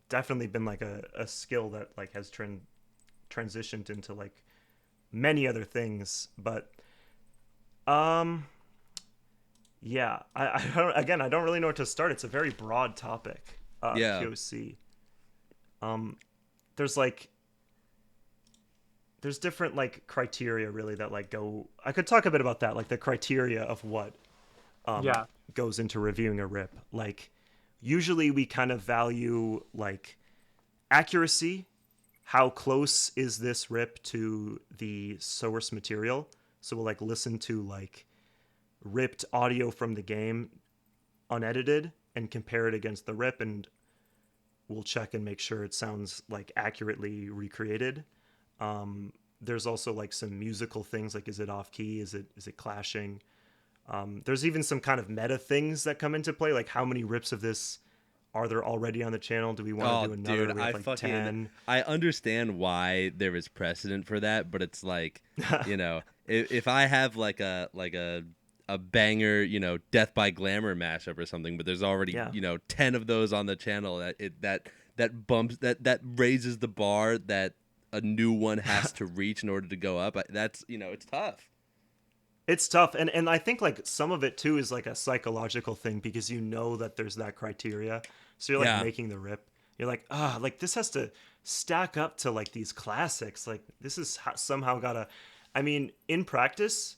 definitely been like a skill that like has transitioned into like many other things. But um yeah, I don't, again, I don't really know where to start. It's a very broad topic, Yeah. QOC. um there's like there's different like criteria really that like go, I could talk a bit about that, like the criteria of what um Yeah, goes into reviewing a rip. Like usually we kind of value like accuracy. How close is this rip to the source material? So we'll like listen to like ripped audio from the game unedited and compare it against the rip, and we'll check and make sure it sounds like accurately recreated. There's also like some musical things like is it off key, is it clashing. There's even some kind of meta things that come into play, like how many rips of this are there already on the channel? Do we want to Oh, do another? dude, We have like 10. I understand why there is precedent for that, but it's like, if I have like a banger, Death by Glamour mashup or something, but there's already, Yeah. 10 of those on the channel that bumps that raises the bar that a new one has to reach in order to go up. That's, it's tough. It's tough, and I think like some of it too is like a psychological thing because you know that there's that criteria, so you're like Yeah. making the rip. You're like, like this has to stack up to like these classics. Like this is somehow gotta. I mean, in practice,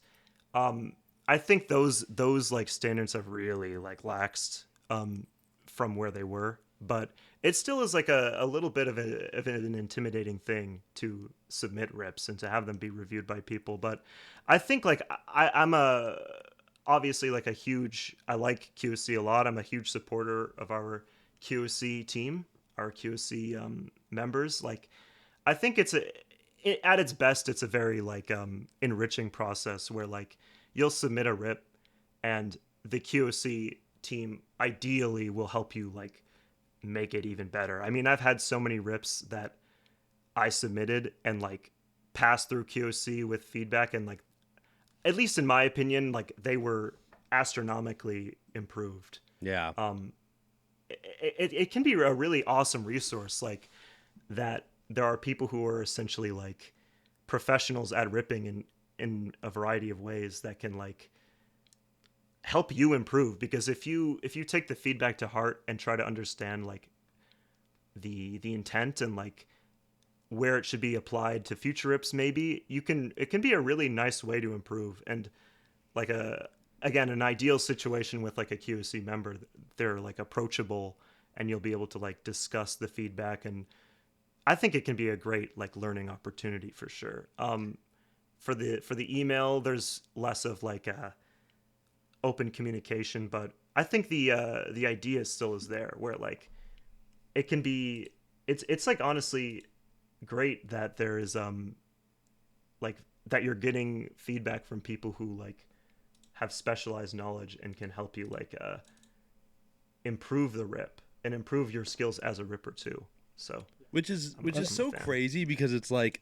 um, I think those like standards have really like laxed from where they were, but it still is like a little bit of an intimidating thing to submit rips and to have them be reviewed by people. But I think like I'm a obviously like a huge, I like QOC a lot. I'm a huge supporter of our QOC team, our QOC members. Like I think at its best, it's a very like enriching process where like you'll submit a rip and the QOC team ideally will help you like make it even better. I mean, I've had so many rips that I submitted and like passed through QOC with feedback, and like at least in my opinion, like they were astronomically improved. Yeah. It can be a really awesome resource, like that there are people who are essentially like professionals at ripping in a variety of ways that can like help you improve. Because if you take the feedback to heart and try to understand like the intent and like where it should be applied to future rips, maybe it can be a really nice way to improve. And like again, an ideal situation with like a QOC member, they're like approachable and you'll be able to like discuss the feedback. And I think it can be a great like learning opportunity for sure. For the email, there's less of like a open communication, but I think the idea still is there, where like it can be. It's like honestly great that there is like that you're getting feedback from people who like have specialized knowledge and can help you like improve the rip and improve your skills as a ripper too. So which is I'm so a fan. crazy, because it's like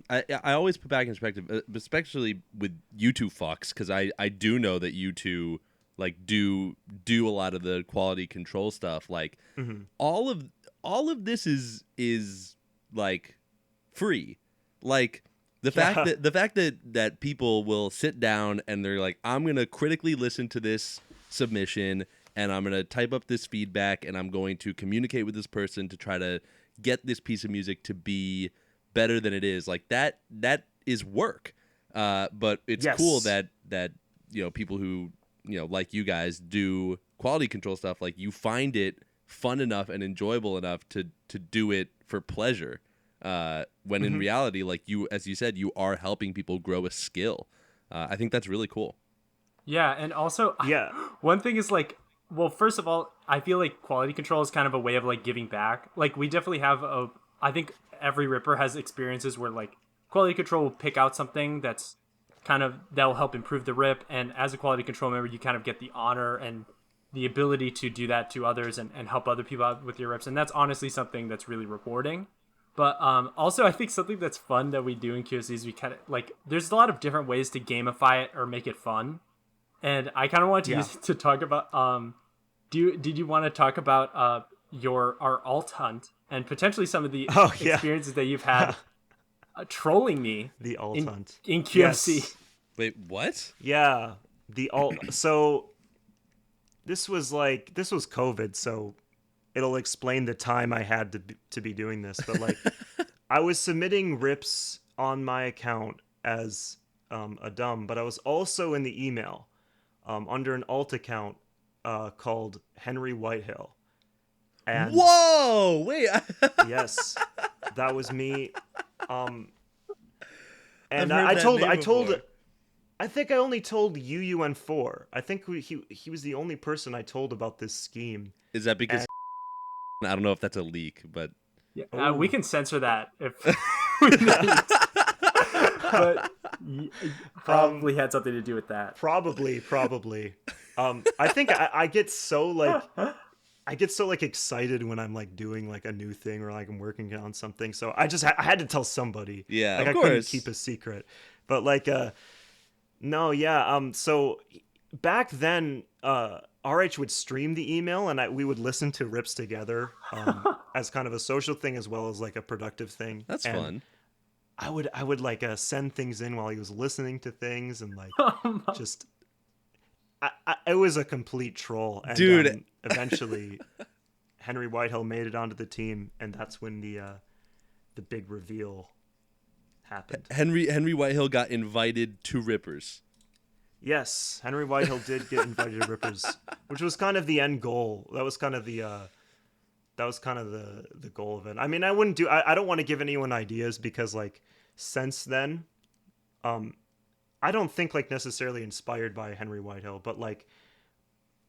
I always put back in perspective, especially with you two fucks, because I do know that you two like do a lot of the quality control stuff. Like all of this is like free. Like the fact that people will sit down and they're like, I'm gonna critically listen to this submission and I'm gonna type up this feedback and I'm going to communicate with this person to try to get this piece of music to be better than it is. Like that is work. But it's cool that you know, people who, you know, like you guys do quality control stuff, like you find it fun enough and enjoyable enough to do it for pleasure. When in reality, like you, as you said, you are helping people grow a skill. I think that's really cool. Yeah, and also, one thing is like, well, first of all, I feel like quality control is kind of a way of like giving back. Like we definitely have I think every ripper has experiences where like quality control will pick out something that's kind of, that'll help improve the rip. And as a quality control member, you kind of get the honor and the ability to do that to others and help other people out with your rips. And that's honestly something that's really rewarding. But also, I think something that's fun that we do in QSC is we kind of like, there's a lot of different ways to gamify it or make it fun. And I kind of wanted to use it to talk about, did you want to talk about our alt hunt and potentially some of the experiences that you've had trolling me the alt hunt in QFC? Yes. Wait, what? Yeah, the alt. So this was COVID, so it'll explain the time I had to be doing this. But like, I was submitting rips on my account as adumb, but I was also in the email under an alt account called Henry Whitehill. And whoa, wait. yes, that was me. And I think I only told UUN4. I think he was the only person I told about this scheme. Is that because I don't know if that's a leak, but yeah, we can censor that if we need. But probably had something to do with that. Probably. I think I get so like excited when I'm like doing like a new thing or like I'm working on something. So I had to tell somebody. Yeah, like of I course. couldn't keep a secret. But like no, yeah. So back then, RH would stream the email and we would listen to rips together as kind of a social thing as well as like a productive thing. That's fun. I would like send things in while he was listening to things and like just. It was a complete troll, and, dude. Eventually, Henry Whitehill made it onto the team, and that's when the big reveal happened. Henry Whitehill got invited to Rippers. Yes, Henry Whitehill did get invited to Rippers, which was kind of the end goal. That was kind of the goal of it. I mean, I don't want to give anyone ideas because like since then, I don't think like necessarily inspired by Henry Whitehill, but like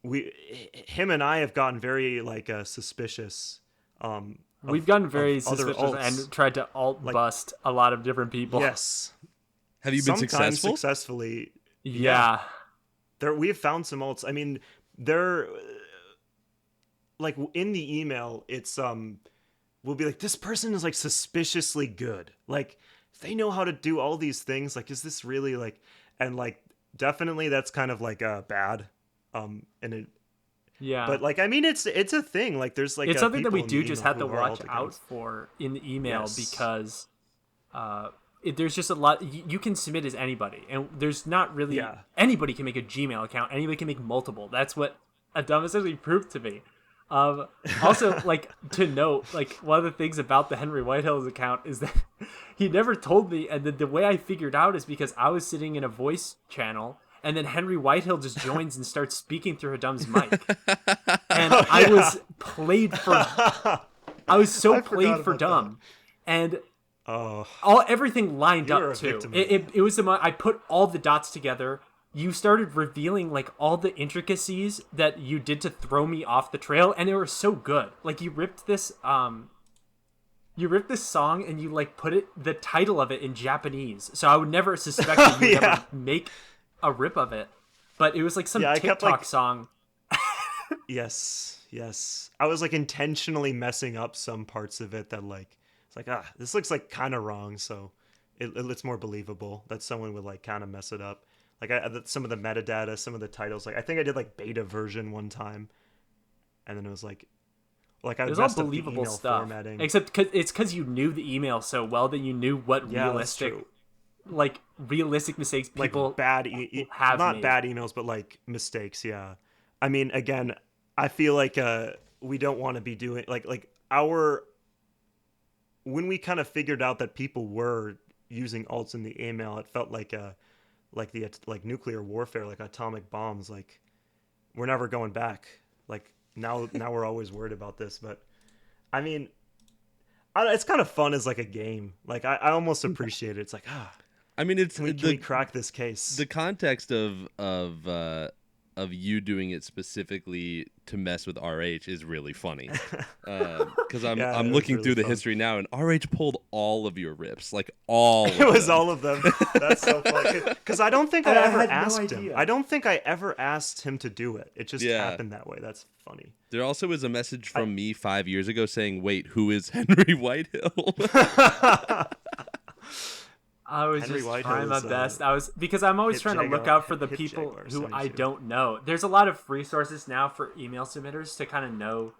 him and I have gotten very like suspicious. We've gotten very suspicious and tried to bust a lot of different people. Yes. Have you been Sometimes successful? Successfully. Yeah. We have found some alts. I mean, they're like in the email, it's we'll be like, this person is like suspiciously good. Like they know how to do all these things. Like, is this really like, and like, definitely that's kind of like bad. And it, yeah, but like, I mean, it's a thing. Like there's like, it's something that we do just have to watch out for in the email because, there's just a lot you can submit as anybody and there's not really anybody can make a Gmail account. Anybody can make multiple. That's what adumb essentially proved to me. Also, like to note, like one of the things about the Henry Whitehill's account is that he never told me, and the way I figured out is because I was sitting in a voice channel, and then Henry Whitehill just joins and starts speaking through Adumb's mic, and I was played for dumb and Oh, everything lined you were up a too. victim. It was I put all the dots together. You started revealing like all the intricacies that you did to throw me off the trail, and they were so good. Like you ripped this song and you like put the title of it in Japanese, so I would never suspect that you would Yeah. ever make a rip of it. But it was like some Yeah, I TikTok kept, like- song. Yes. I was like intentionally messing up some parts of it that like it's like this looks like kind of wrong, so it's more believable that someone would like kind of mess it up. Like some of the metadata, some of the titles. Like I think I did like beta version one time, and then it was like I It was all messed up the believable email stuff, formatting. except it's because you knew the email so well that you knew what Yeah, that's true. realistic mistakes Like people bad, have not made. bad emails, but like mistakes. Yeah, I mean, again, I feel like we don't want to be doing like our when we kind of figured out that people were using alts in the email, it felt like like nuclear warfare, like atomic bombs. Like we're never going back. Like now we're always worried about this. But I mean, it's kind of fun as like a game. Like I almost appreciate it. It's like I mean, it's can we crack this case? the context of you doing it specifically to mess with RH is really funny. Because I'm Yeah, it was looking really through the fun. history now, and RH pulled all of your rips, like all. It was them. all of them. That's so funny. Because I don't think I I ever had no asked him. idea. I don't think I ever asked him to do it. It just Yeah. happened that way. That's funny. There also was a message from me 5 years ago saying, "Wait, who is Henry Whitehill?" I was Henry just Whitehill trying my is, best. Because I'm always Hit trying to look Jaguar- out for the Hit people Jaguar who I 72. don't know. There's a lot of resources now for email submitters to kind of know,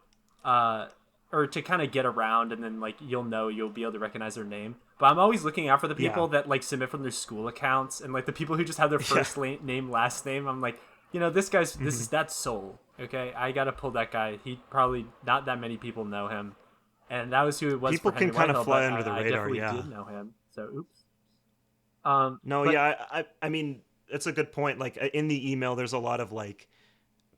or to kind of get around, and then like you'll be able to recognize their name. But I'm always looking out for the people that like submit from their school accounts, and like the people who just have their first name, last name. I'm like, this guy's that's Soul. Okay, I gotta pull that guy. He probably not that many people know him, and that was who it was. People for Henry can kind of Whitehill, fly but under the I radar, definitely yeah. did know him. So oops. No, But yeah, I mean, it's a good point. Like in the email, there's a lot of like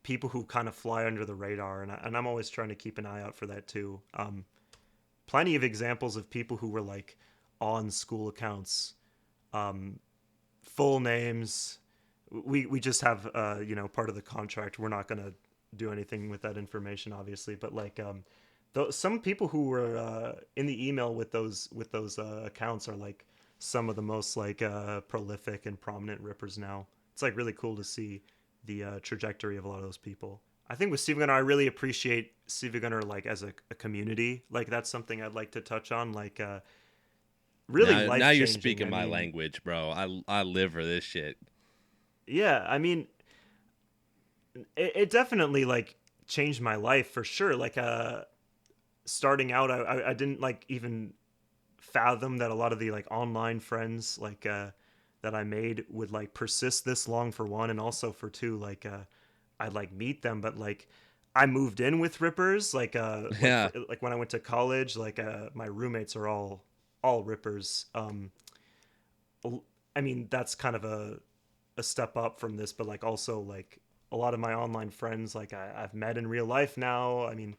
people who kind of fly under the radar, and I'm always trying to keep an eye out for that too. Plenty of examples of people who were like on school accounts, full names. We just have part of the contract. We're not gonna do anything with that information, obviously, but like some people who were in the email with those accounts are like some of the most like prolific and prominent rippers now. It's like really cool to see the trajectory of a lot of those people. I think with SiIva Gunner, I really appreciate SiIva Gunner like as a community. Like that's something I'd like to touch on. Like really now, life now you're changing. speaking my language, bro. I live for this shit. Yeah, I mean, it definitely like changed my life for sure. Like starting out, I didn't like even fathom that a lot of the like online friends like that I made would like persist this long, for one, and also for two, like I'd like meet them, but like I moved in with rippers like Yeah. like when I went to college, like my roommates are all rippers. I mean that's kind of a step up from this, but like also like a lot of my online friends like I've met in real life now. I mean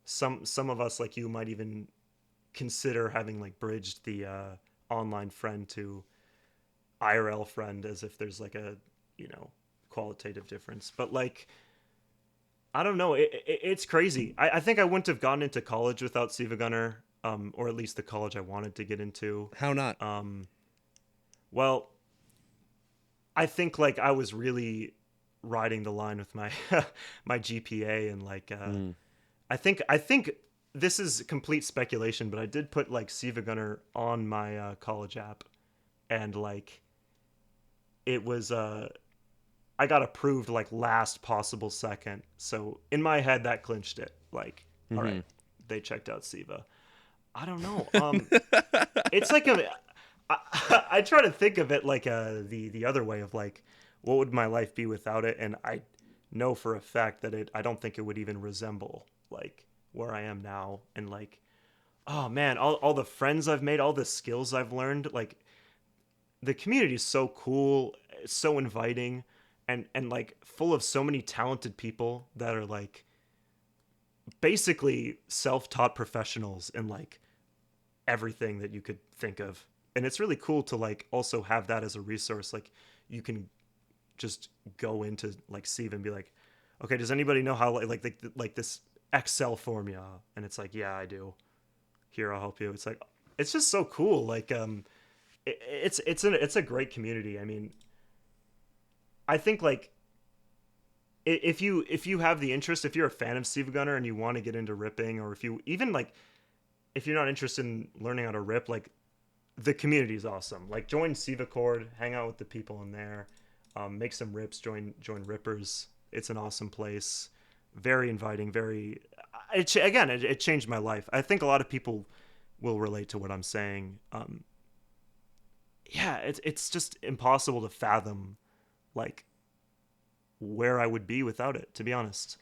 some of us like you might even consider having like bridged the online friend to IRL friend, as if there's like a qualitative difference. But like I don't know, it's crazy. I think I wouldn't have gotten into college without SiIva Gunner, or at least the college I wanted to get into. How not? Well, I think like I was really riding the line with my my GPA, and like I think this is complete speculation, but I did put like SiIva Gunner on my college app, and like it was I got approved like last possible second. So in my head that clinched it. Like all right, they checked out SiIva. I don't know. It's like I try to think of it like the other way of like what would my life be without it, and I know for a fact that I don't think it would even resemble like where I am now. And like oh man, all the friends I've made, all the skills I've learned, like the community is so cool, it's so inviting, and like full of so many talented people that are like basically self-taught professionals, and like everything that you could think of. And it's really cool to like also have that as a resource. Like you can just go into like SiIva and be like, okay, does anybody know how like this Excel formula? And it's like, yeah, I do. Here, I'll help you. It's like, it's just so cool. Like, it's a great community. I mean, I think like if you have the interest, if you're a fan of SiIva Gunner and you want to get into ripping, or if you even like if you're not interested in learning how to rip, like the community is awesome. Like join SiIva Cord, hang out with the people in there, make some rips, join rippers. It's an awesome place, very inviting, very. It changed my life. I think a lot of people will relate to what I'm saying. Yeah, it's just impossible to fathom, like where I would be without it. To be honest,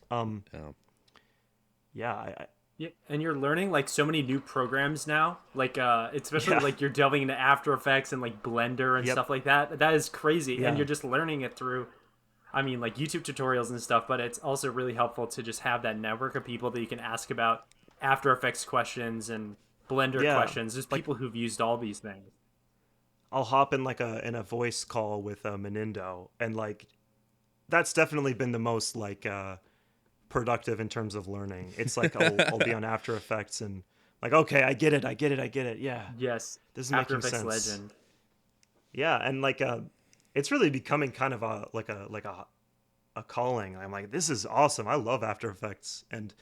yeah, Yeah, and you're learning like so many new programs now, like especially Yeah. like you're delving into After Effects and like Blender and Yep. stuff like that. That is crazy, Yeah. and you're just learning it through, I mean, like YouTube tutorials and stuff. But it's also really helpful to just have that network of people that you can ask about After Effects questions and Blender Yeah. questions. Just people who've used all these things. I'll hop in like a voice call with Menindo, and like that's definitely been the most like productive in terms of learning. It's like I'll be on After Effects and like, okay, I get it. Yeah, Yes, this is After making Effects sense. legend. Yeah, and like it's really becoming kind of a calling. I'm like, this is awesome. I love After Effects, and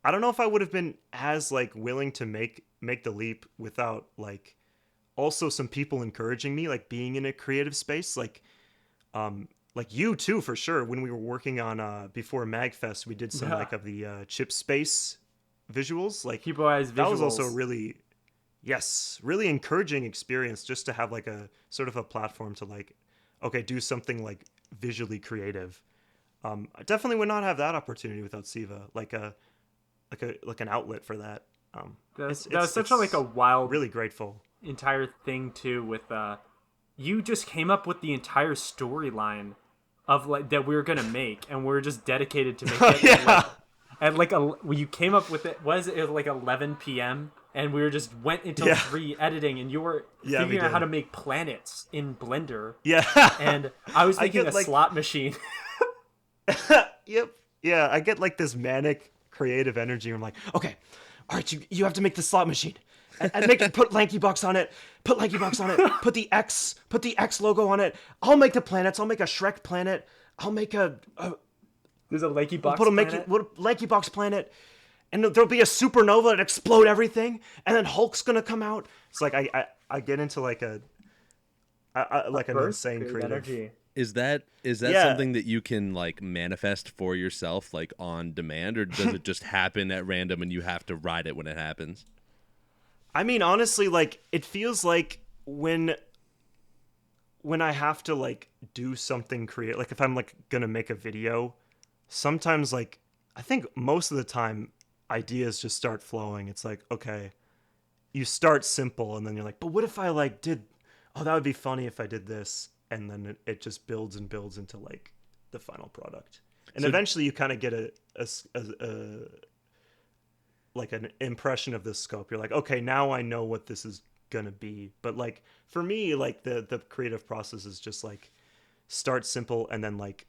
I don't know if I would have been as like willing to make the leap without like also some people encouraging me, like being in a creative space, like you too for sure. When we were working on before Magfest, we did some Yeah. like of the chip space visuals. Like People eyes visuals. that was also really really encouraging experience just to have like a sort of a platform to like, okay, do something like visually creative. I definitely would not have that opportunity without SiIva, like an outlet for that. that was such a like a wild really grateful. entire thing too. With you just came up with the entire storyline of like that we were gonna make, and we are just dedicated to make it. Yeah. And like you came up with it. Was it was like 11 p.m. and we were just went until Yeah. 3 editing, and you were Yeah, we figuring out how did. to make planets in Blender. Yeah. And I was I making get, a like- slot machine. Yep. Yeah, I get like this manic creative energy. I'm like, okay, all right, you have to make the slot machine. And put Lanky Box on it. Put Lanky Box on it. Put the X logo on it. I'll make the planets. I'll make a Shrek planet. I'll make a There's a Lakey box put a planet. Lanky Box planet. And there'll be a supernova and explode everything. And then Hulk's gonna come out. It's like I get into like an Burst, insane creative creative. energy. Is that Yeah. something that you can like manifest for yourself like on demand, or does it just happen at random and you have to ride it when it happens? I mean, honestly, like it feels like when I have to like do something creative, like if I'm like gonna make a video, sometimes like I think most of the time ideas just start flowing. It's like, okay, you start simple and then you're like, but what if I like did, oh, that would be funny if I did this, and then it just builds and builds into like the final product, and So- eventually you kind of get a like an impression of the scope. You're like, okay, now I know what this is gonna be. But like for me, like the creative process is just like start simple and then like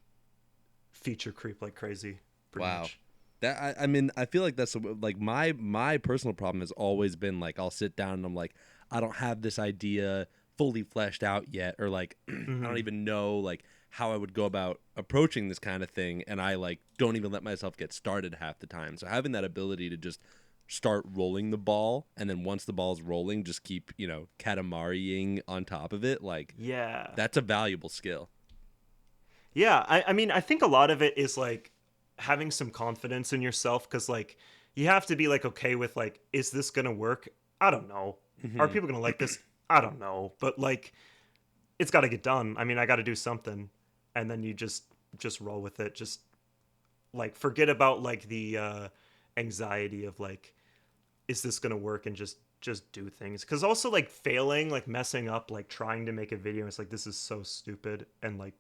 feature creep like crazy. Pretty Wow. much. That I mean, I feel like that's like my personal problem has always been like I'll sit down and I'm like, I don't have this idea fully fleshed out yet, or like I don't even know like how I would go about approaching this kind of thing, and I like don't even let myself get started half the time. So having that ability to just start rolling the ball, and then once the ball's rolling, just keep, you know, Katamariing on top of it, like Yeah. that's a valuable skill. Yeah, I mean, I think a lot of it is like having some confidence in yourself, because like you have to be like okay with like, is this gonna work? I don't know. Are people gonna like this? I don't know. But like, it's got to get done. I mean, I got to do something, and then you just roll with it. Just like forget about like the anxiety of like, is this gonna work, and just do things. Because also like failing, like messing up, like trying to make a video, it's like this is so stupid, and like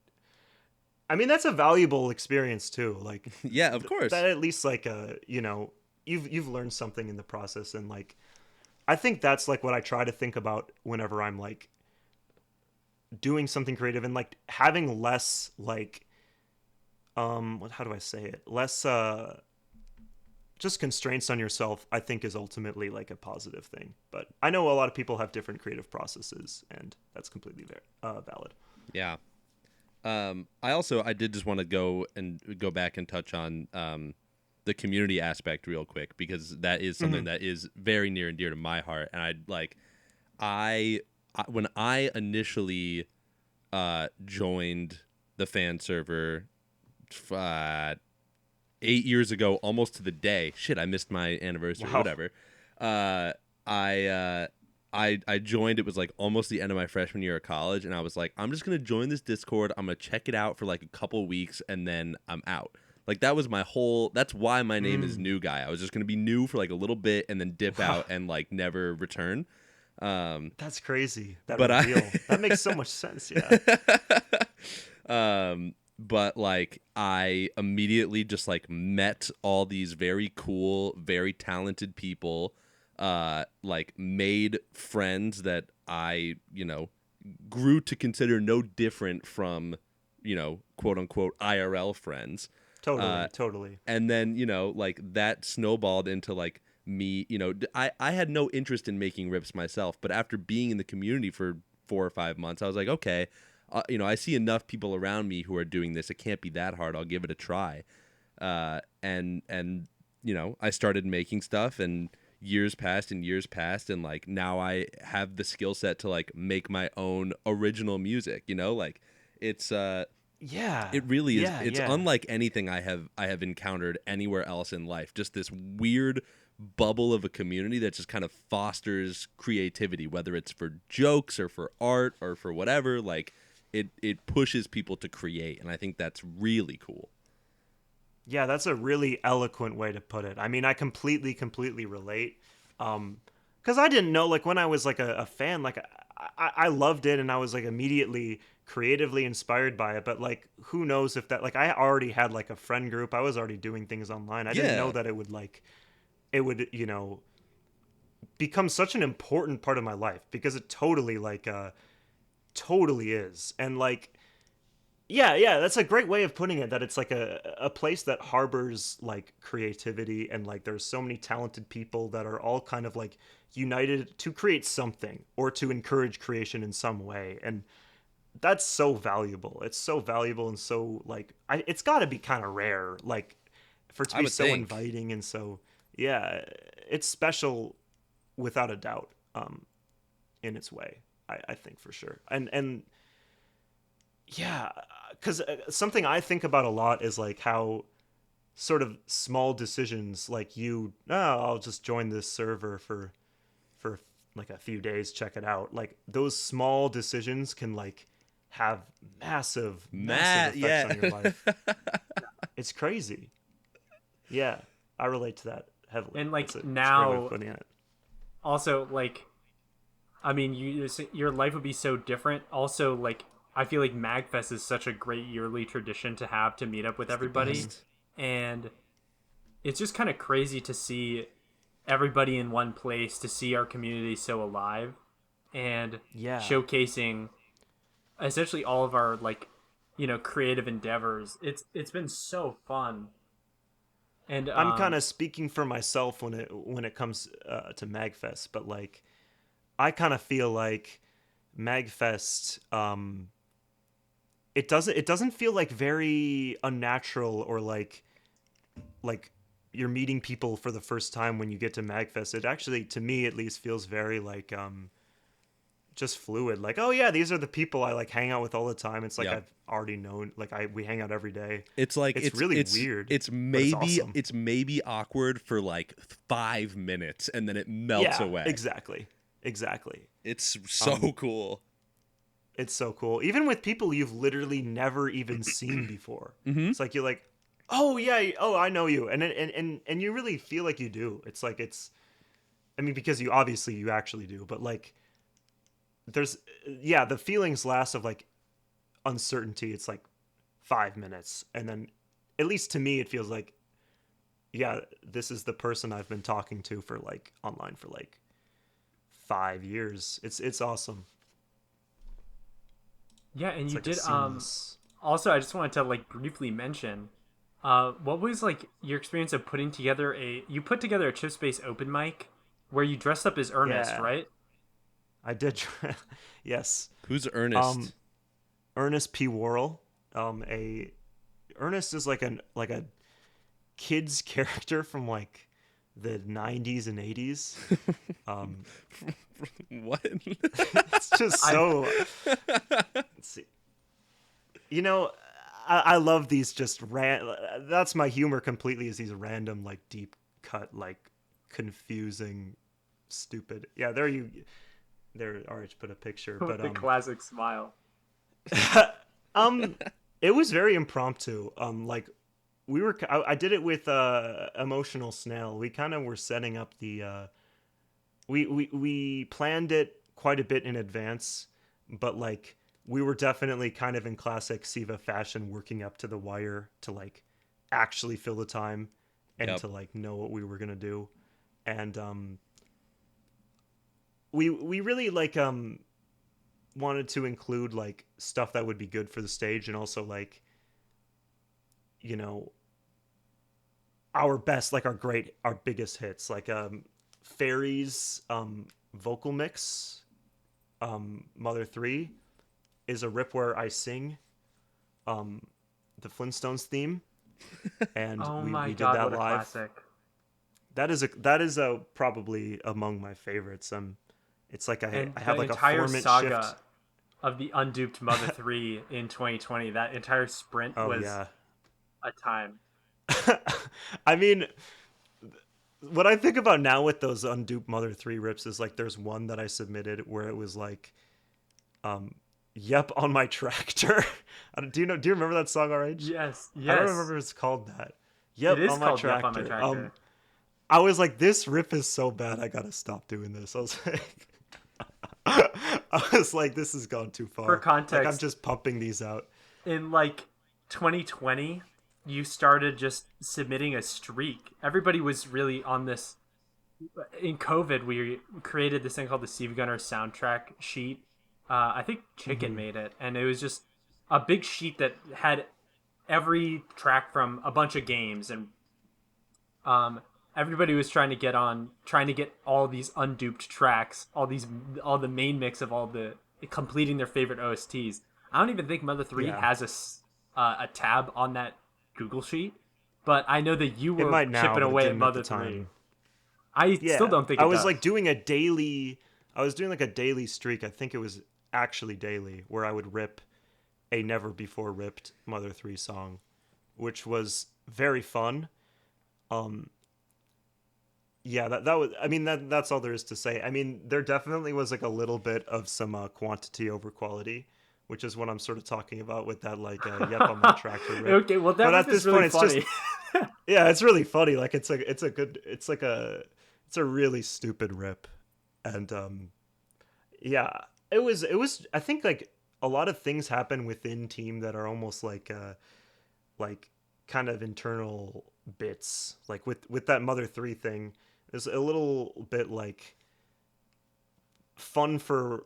I mean, that's a valuable experience too. Like, Yeah, of course. that at least like you know, you've learned something in the process, and like I think that's like what I try to think about whenever I'm like doing something creative, and like having less like how do I say it? Less just constraints on yourself, I think, is ultimately like a positive thing. But I know a lot of people have different creative processes, and that's completely valid. Yeah. I did just want to go back and touch on the community aspect real quick, because that is something that is very near and dear to my heart. And I when I initially joined the fan server 8 years ago, almost to the day. Shit, I missed my anniversary. Wow. Whatever. Uh, I I joined. It was like almost the end of my freshman year of college, and I was like, I'm just gonna join this Discord. I'm gonna check it out for like a couple weeks, and then I'm out. Like that was my whole. That's why my name is New Guy. I was just gonna be new for like a little bit, and then dip out and like never return. That's crazy. That But reveal. That makes so much sense. Yeah. But like I immediately just like met all these very cool, very talented people, like made friends that I, grew to consider no different from, quote unquote IRL friends. Totally. And then, like that snowballed into like me, I had no interest in making rips myself, but after being in the community for 4 or 5 months, I was like, okay, I see enough people around me who are doing this. It can't be that hard. I'll give it a try. And I started making stuff, and years passed, and like now I have the skill set to like make my own original music. Like it's Yeah. it really is. Yeah. It's Yeah. unlike anything I have encountered anywhere else in life. Just this weird bubble of a community that just kind of fosters creativity, whether it's for jokes or for art or for whatever. Like it pushes people to create, and I think that's really cool. Yeah, that's a really eloquent way to put it. I mean, I completely relate. Because I didn't know, like, when I was like a fan, like, I loved it, and I was like immediately creatively inspired by it. But like, who knows if that, like, I already had like a friend group. I was already doing things online. I didn't know Yeah. that it would, become such an important part of my life, because it totally is. And like, yeah, that's a great way of putting it, that it's like a place that harbors like creativity, and like there's so many talented people that are all kind of like united to create something or to encourage creation in some way. And that's so valuable. It's so valuable, and so like it's got to be kind of rare, like for it to I be would so think. inviting. And so yeah, it's special without a doubt, in its way. I think for sure. And yeah, because something I think about a lot is like how sort of small decisions, like I'll just join this server for like a few days, check it out. Like those small decisions can like have massive Matt, effects yeah. on your life. It's crazy. Yeah, I relate to that heavily. And That's like it's a great way of now, putting it. also like, I mean, your life would be so different. Also, like, I feel like Magfest is such a great yearly tradition to have, to meet up with It's the everybody, best. and it's just kind of crazy to see everybody in one place, to see our community so alive and Yeah. showcasing essentially all of our like, creative endeavors. It's been so fun. And I'm kind of speaking for myself when it comes to Magfest, but like I kind of feel like Magfest, it doesn't feel like very unnatural, or like you're meeting people for the first time when you get to Magfest. It actually, to me at least, feels very like just fluid. Like, oh yeah, these are the people I like hang out with all the time. It's like Yep. I've already known, like we hang out every day. It's like It's really weird, it's but it's maybe awesome. it's maybe awkward for like 5 minutes, and then it melts Yeah, away. exactly. It's so cool. It's so cool. Even with people you've literally never even seen before. Mm-hmm. It's like you're like, oh yeah, oh I know you, and you really feel like you do. It's like I mean, because you actually do, but like there's the feelings last of like uncertainty. It's like 5 minutes, and then at least to me it feels like, yeah, this is the person I've been talking to for like online for like 5 years. It's awesome. Yeah, and It's you like a did seamless. also I just wanted to like briefly mention what was like your experience of putting together you put together a chip space open mic where you dressed up as Ernest, Yeah, right? I did. Yes. Who's Um, Ernest? Ernest P. Worrell. A Ernest is like a kid's character from like the 90s and 80s. Um, What? it's just I so. Let's see. You know, I love these just That's my humor completely. Is these random like deep cut like confusing stupid. Yeah, there you. There, RH put a picture, with but the classic smile. um, it was very impromptu. Like I did it with Emotional Snail. We kind of were setting up the we planned it quite a bit in advance, but like we were definitely kind of in classic SiIva fashion, working up to the wire to like actually fill the time and Yep. to like know what we were gonna do, and we really like wanted to include like stuff that would be good for the stage, and also like, you know, our best, like our biggest hits, like Fairies vocal mix, Mother 3 is a rip where I sing um the Flintstones theme, and Oh we my did god, that what a live. classic. That is a probably among my favorites. It's like And I the have like a entire 4-minute shift. saga of the unduped Mother 3 in 2020, that entire sprint Oh was yeah. a time. I mean, what I think about now with those unduped Mother 3 rips is like there's one that I submitted where it was like, um, yep, on my tractor. Do you remember that song, RH? Yes, I don't yes. remember if it's called that. It Yep, is on my called Yep on My tractor. Tractor. I was like, this riff is so bad, I gotta stop doing this. I was like, I was like, this has gone too For far. Like I'm context, just pumping these out. in like 2020, you started just submitting a streak. Everybody was really on this. In COVID, we created this thing called the Steve Gunner soundtrack sheet. I think Chicken Hmm. made it, and it was just a big sheet that had every track from a bunch of games, and um, everybody was trying to get all these unduped tracks, all the main mix of all the completing their favorite OSTs. I don't even think Mother 3 Yeah, has a tab on that Google sheet, but I know that you it were might now, chipping but it away at didn't at the Mother 3. time. I still Yeah, don't think I it was like does. doing a daily. I was doing like a daily streak. I think it was actually daily, where I would rip a never before ripped Mother 3 song, which was very fun. Um, yeah, that was. I mean, that's all there is to say. I mean, there definitely was like a little bit of some quantity over quality, which is what I'm sort of talking about with that like yep on my tractor rip. Okay, well that But rip at is this really point, it's just funny. yeah, it's really funny. Like it's a really stupid rip, and yeah, it was. I think like a lot of things happen within team that are almost like kind of internal bits. Like with that Mother 3 thing, it's a little bit like fun for,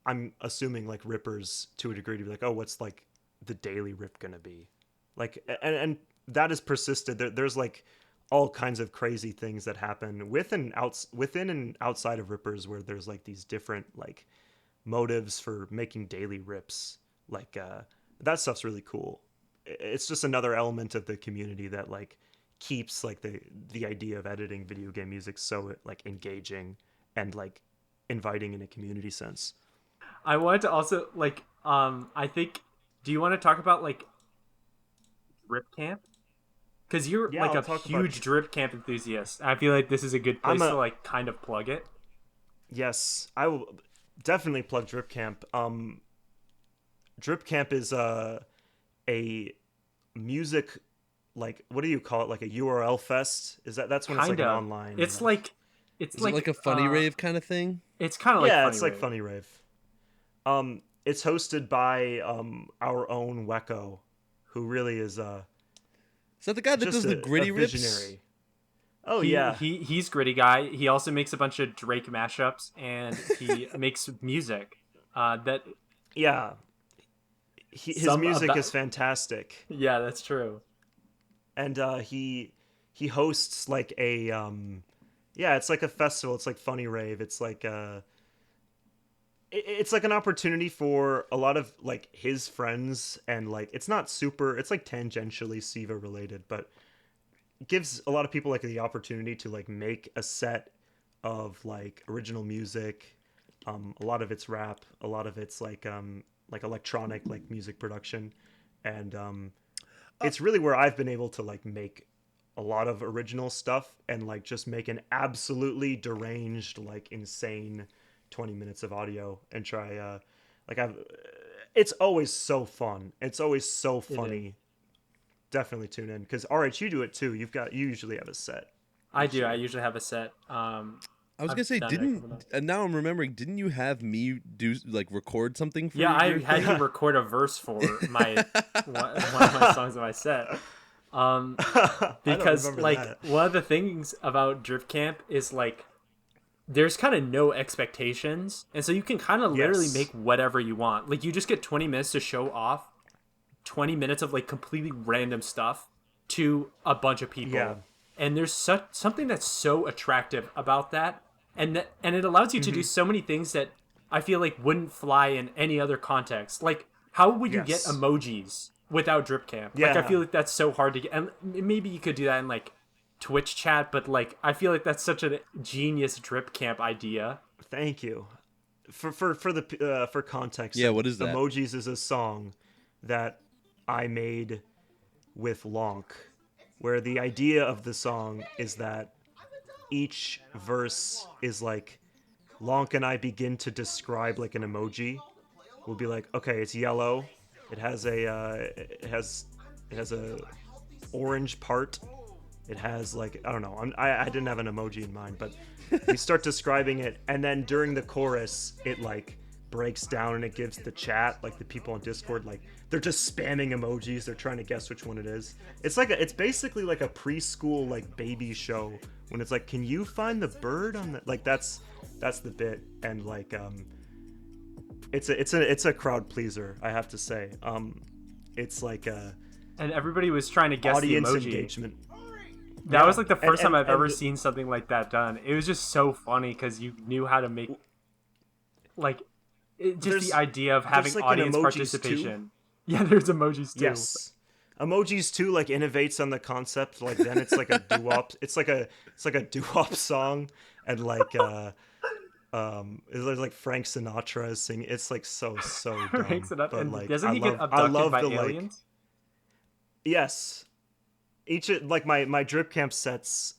I'm assuming, like rippers to a degree, to be like, oh, what's like the daily rip gonna be? Like, and that has persisted. There's like all kinds of crazy things that happen within and outside of rippers, where there's like these different like motives for making daily rips. Like that stuff's really cool. It's just another element of the community that like keeps like the idea of editing video game music so like engaging and like inviting in a community sense. I wanted to also like I think, do you want to talk about like drip camp? Because you're Yeah, like I'll a talk about. huge drip camp enthusiast. I feel like this is a good I'm place to a like kind of plug it. Yes, I will definitely plug Drip Camp. Drip Camp is a music, like, what do you call it? Like a URL fest? Is that's when it's like Kind an of. online It's like. like it's Is it like a funny rave kind of thing? it's kind of like Yeah, funny it's like rave. Funny Rave. It's hosted by our own Wecco, who really is Is that the guy that just does the a gritty rips? visionary. Oh He yeah, he he's gritty guy. He also makes a bunch of Drake mashups, and he makes music. That yeah. His some music is about fantastic, yeah, that's true. and he hosts like a yeah, it's like a festival. It's like Funny Rave. It's like it's like an opportunity for a lot of like his friends, and like it's not super. It's like tangentially SiIva related, but it gives a lot of people like the opportunity to like make a set of like original music. A lot of it's rap, a lot of it's like electronic like music production, and it's really where I've been able to like make a lot of original stuff and like just make an absolutely deranged like insane 20 minutes of audio and try like I've it's always so fun. It's always so It is. funny. Definitely tune in because RH, you do it too. You usually have a set I each do. I year. usually have a set. I was I've gonna say, done it a couple didn't times. and now I'm remembering, didn't you have me do like record something for Yeah, I your had thing? you record a verse for my one of my songs on my set. Um, I don't because remember like that. one of the things about Drift Camp is like there's kind of no expectations, and so you can kind of literally make Yes. whatever you want. Like you just get 20 minutes to show off 20 minutes of like completely random stuff to a bunch of Yeah. people, and there's such something that's so attractive about that, and it allows you to do so many things that I feel like wouldn't fly in any other context. Like how would you get Yes. emojis without Drip Camp? Like I Yeah. feel like that's so hard to get, and maybe you could do that in like Twitch chat, but like I feel like that's such a genius Drip Camp idea. Thank you. For context, Yeah, what is that? emojis is a song that I made with Lonk, where the idea of the song is that each verse is like Lonk and I begin to describe like an emoji. We'll be like, okay, it's yellow. It has a it has a orange part. It has like I don't know. I didn't have an emoji in mind, but we start describing it, and then during the chorus, it like breaks down and it gives the chat, like the people on Discord, like they're just spamming emojis. They're trying to guess which one it is. It's basically like a preschool like baby show when it's like, can you find the bird on the like that's the bit, and like it's a crowd pleaser, I have to say. It's like a And everybody was trying to guess the audience emoji. engagement. That Yeah, was like the first time I've ever and seen something like that done. It was just so funny because you knew how to make like just there's the idea of having like an audience emojis participation. Yeah, there's emojis too. Yes. Emojis too like innovates on the concept. Like then it's like a doo-wop. It's like a doo-wop song, and like it's like Frank Sinatra is singing. It's like so Ranks dumb. it up, But and like doesn't he get I abducted love by the like aliens? yes. Each like my drip camp sets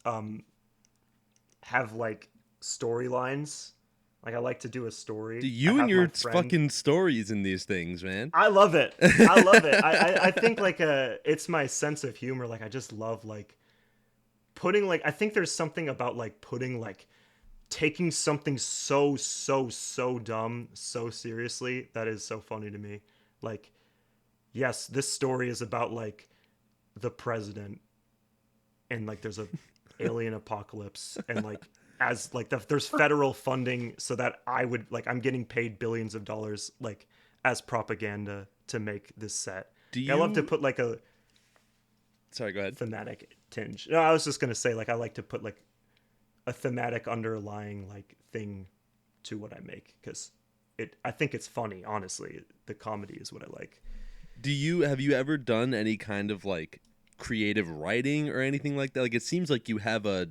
have like storylines. Like I like to do a story. Do I you and have my your friend. fucking stories in these things, man? I love it. I love it. I think like it's my sense of humor. Like I just love like putting like I think there's something about like putting like taking something so dumb so seriously that is so funny to me. Like yes, this story is about like the president, and like there's a alien apocalypse, and like as like there's federal funding so that I would like I'm getting paid billions of dollars like as propaganda to make this set. Do I love to you? put like a Sorry, go ahead. thematic tinge. No, I was just gonna say like I like to put like a thematic underlying like thing to what I make because it I think it's funny. Honestly, the comedy is what I like. Do you have you ever done any kind of like creative writing or anything like that? Like it seems like you have a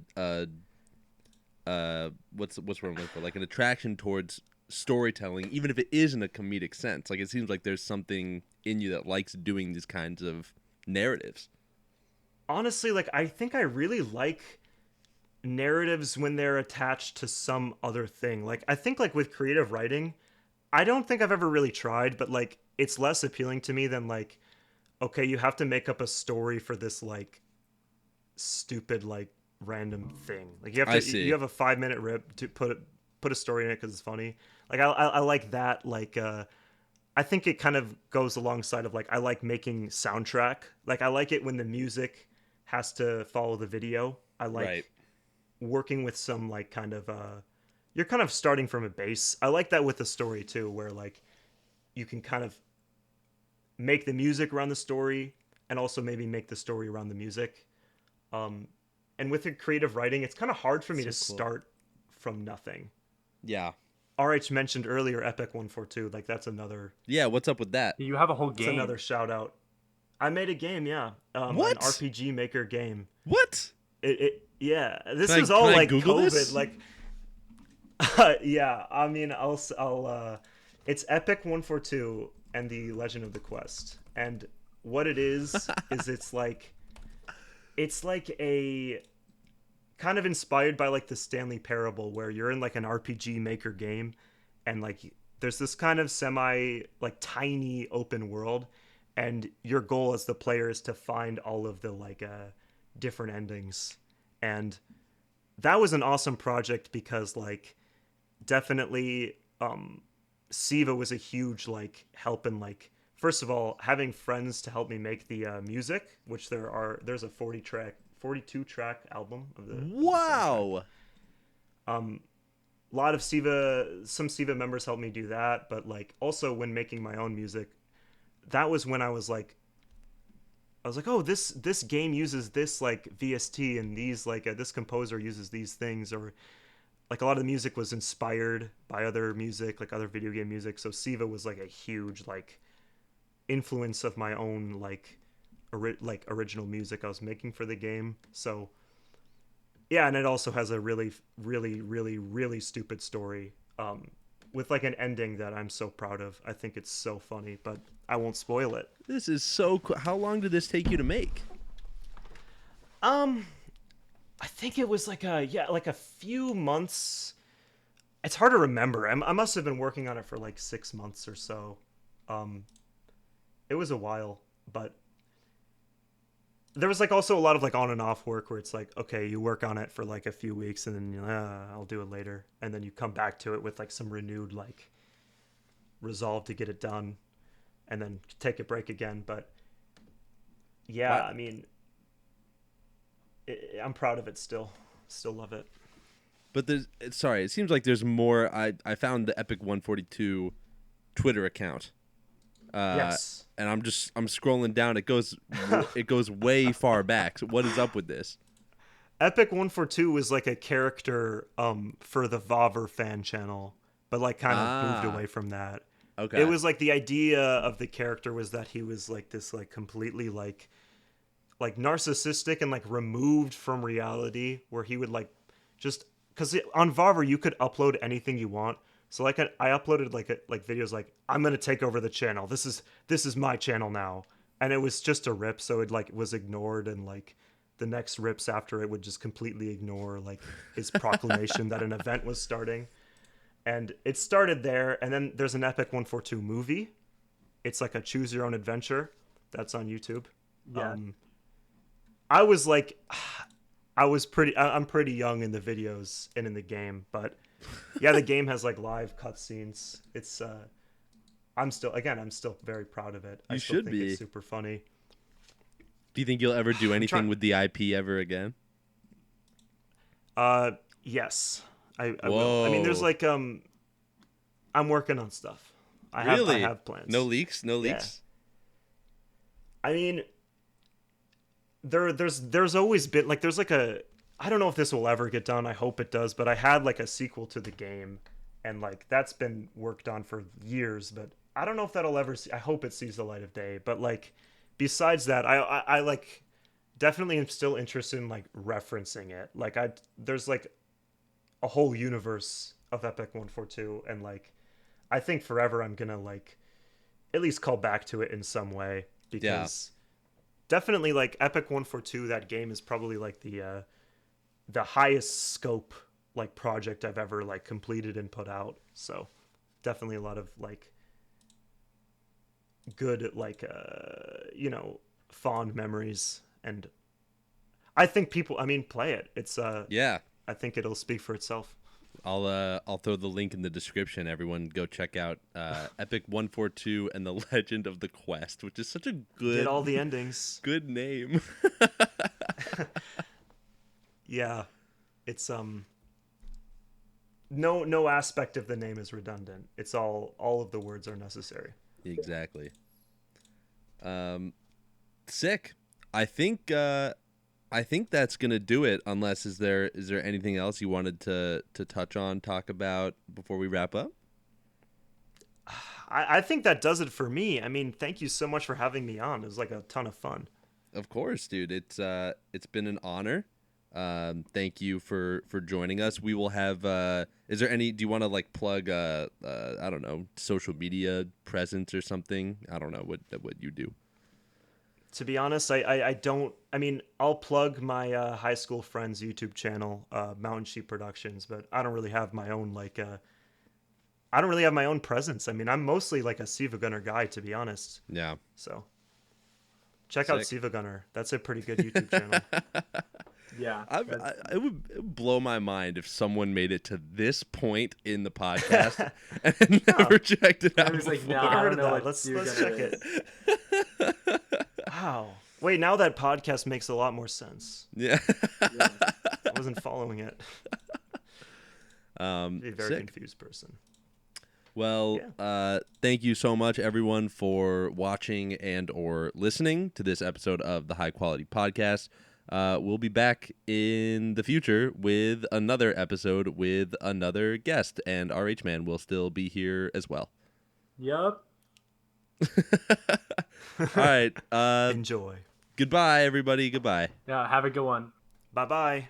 what's what I'm looking for? Like an attraction towards storytelling, even if it is in a comedic sense. Like it seems like there's something in you that likes doing these kinds of narratives. Honestly, like I think I really like narratives when they're attached to some other thing. Like I think like with creative writing, I don't think I've ever really tried, but like it's less appealing to me than like okay, you have to make up a story for this like stupid like random thing. Like you have I to see. you have a 5 minute rip to put a story in it because it's funny. Like I like that. Like I think it kind of goes alongside of like I like making soundtrack. Like I like it when the music has to follow the video. I like Right. working with some like kind of you're kind of starting from a base. I like that with the story too, where like you can kind of make the music around the story and also maybe make the story around the music. And with the creative writing, it's kind of hard for me to cool. start from nothing. Yeah. RH mentioned earlier Epic 142, like that's another Yeah. What's up with that? You have a whole it's game. another shout out. I made a game, yeah. What? An RPG Maker game. What? Yeah. This Can I- is all can I like Google COVID. this? Like, yeah. I mean, I'll. It's Epic 142 and the Legend of the Quest, and what it is it's like a kind of inspired by like the Stanley Parable, where you're in like an RPG Maker game, and like there's this kind of semi like tiny open world, and your goal as the player is to find all of the like different endings. And that was an awesome project because like definitely SiIva was a huge like help in like first of all having friends to help me make the music, which there's a 42 track album of the Wow. a lot of some SiIva members helped me do that, but like also when making my own music, that was when I was like, oh, this game uses this like VST and these like this composer uses these things, or like a lot of the music was inspired by other music, like other video game music. So SiIva was like a huge like influence of my own like original music I was making for the game. So yeah, and it also has a really, really, really, really stupid story with like an ending that I'm so proud of. I think it's so funny, but I won't spoil it. This is so cool. How long did this take you to make? I think it was like a few months. It's hard to remember. I must have been working on it for like 6 months or so. It was a while, but there was like also a lot of like on and off work where it's like, okay, you work on it for like a few weeks and then I'll do it later, and then you come back to it with like some renewed like resolve to get it done, and then take a break again. But yeah, What? I mean, I'm proud of it still love it. But sorry, it seems like there's more. I found the Epic 142 Twitter account. Yes. And I'm scrolling down. It goes way far back. So what is up with this? Epic 142 was like a character for the Vaver fan channel, but like kind of moved away from that. Okay. It was like the idea of the character was that he was like this like completely like narcissistic and like removed from reality, where he would like just because on Vaver you could upload anything you want. So like I uploaded like videos like, I'm gonna take over the channel. This is my channel now, and it was just a rip. So it like was ignored, and like the next rips after it would just completely ignore like his proclamation that an event was starting. And it started there, and then there's an Epic 142 movie. It's like a choose your own adventure that's on YouTube. Yeah. I was like, I'm pretty young in the videos and in the game, but yeah, the game has like live cutscenes. It's I'm still very proud of it. I still should think be. it's super funny. Do you think you'll ever do anything with the IP ever again? Yes, I will. I mean, there's like I'm working on stuff. I have plans. No leaks. No leaks. I mean, there's always been like there's like a, I don't know if this will ever get done. I hope it does, but I had like a sequel to the game, and like that's been worked on for years, but I don't know if that'll ever I hope it sees the light of day. But like besides that, I like definitely am still interested in like referencing it. Like there's like a whole universe of Epic 142, and like I think forever I'm gonna like at least call back to it in some way, because definitely like Epic 142, that game is probably like the highest scope like project I've ever like completed and put out. So definitely a lot of like good like fond memories, and I think people, I mean, play it. It's Yeah. I think it'll speak for itself. I'll throw the link in the description. Everyone go check out Epic 142 and the Legend of the Quest, which is such a good Get all the endings. good name. Yeah. It's no aspect of the name is redundant. It's all of the words are necessary. Exactly. Sick. I think that's gonna do it. Unless is there anything else you wanted to touch on, talk about before we wrap up? I think that does it for me. I mean, thank you so much for having me on. It was like a ton of fun. Of course, dude. It's been an honor. Thank you for joining us. We will have. Is there any? Do you want to like plug? I don't know, social media presence or something. I don't know what you do. To be honest, I don't. I mean, I'll plug my high school friend's YouTube channel, Mountain Sheep Productions, but I don't really have my own I don't really have my own presence. I mean, I'm mostly like a SiIva Gunner guy, to be honest. Yeah. So check out SiIva Gunner. That's a pretty good YouTube channel. Yeah. It would blow my mind if someone made it to this point in the podcast and never checked it out. I was like, before. no, I Heard don't of know that. what Let's check it. Wow. Wait, now that podcast makes a lot more sense. Yeah. Yeah. I wasn't following it. A very sick. confused person. Well, thank you so much, everyone, for watching and or listening to this episode of the High Quality Podcast. We'll be back in the future with another episode with another guest, and RH Man will still be here as well. Yup. All right. Enjoy. Goodbye, everybody. Goodbye. Yeah, have a good one. Bye-bye.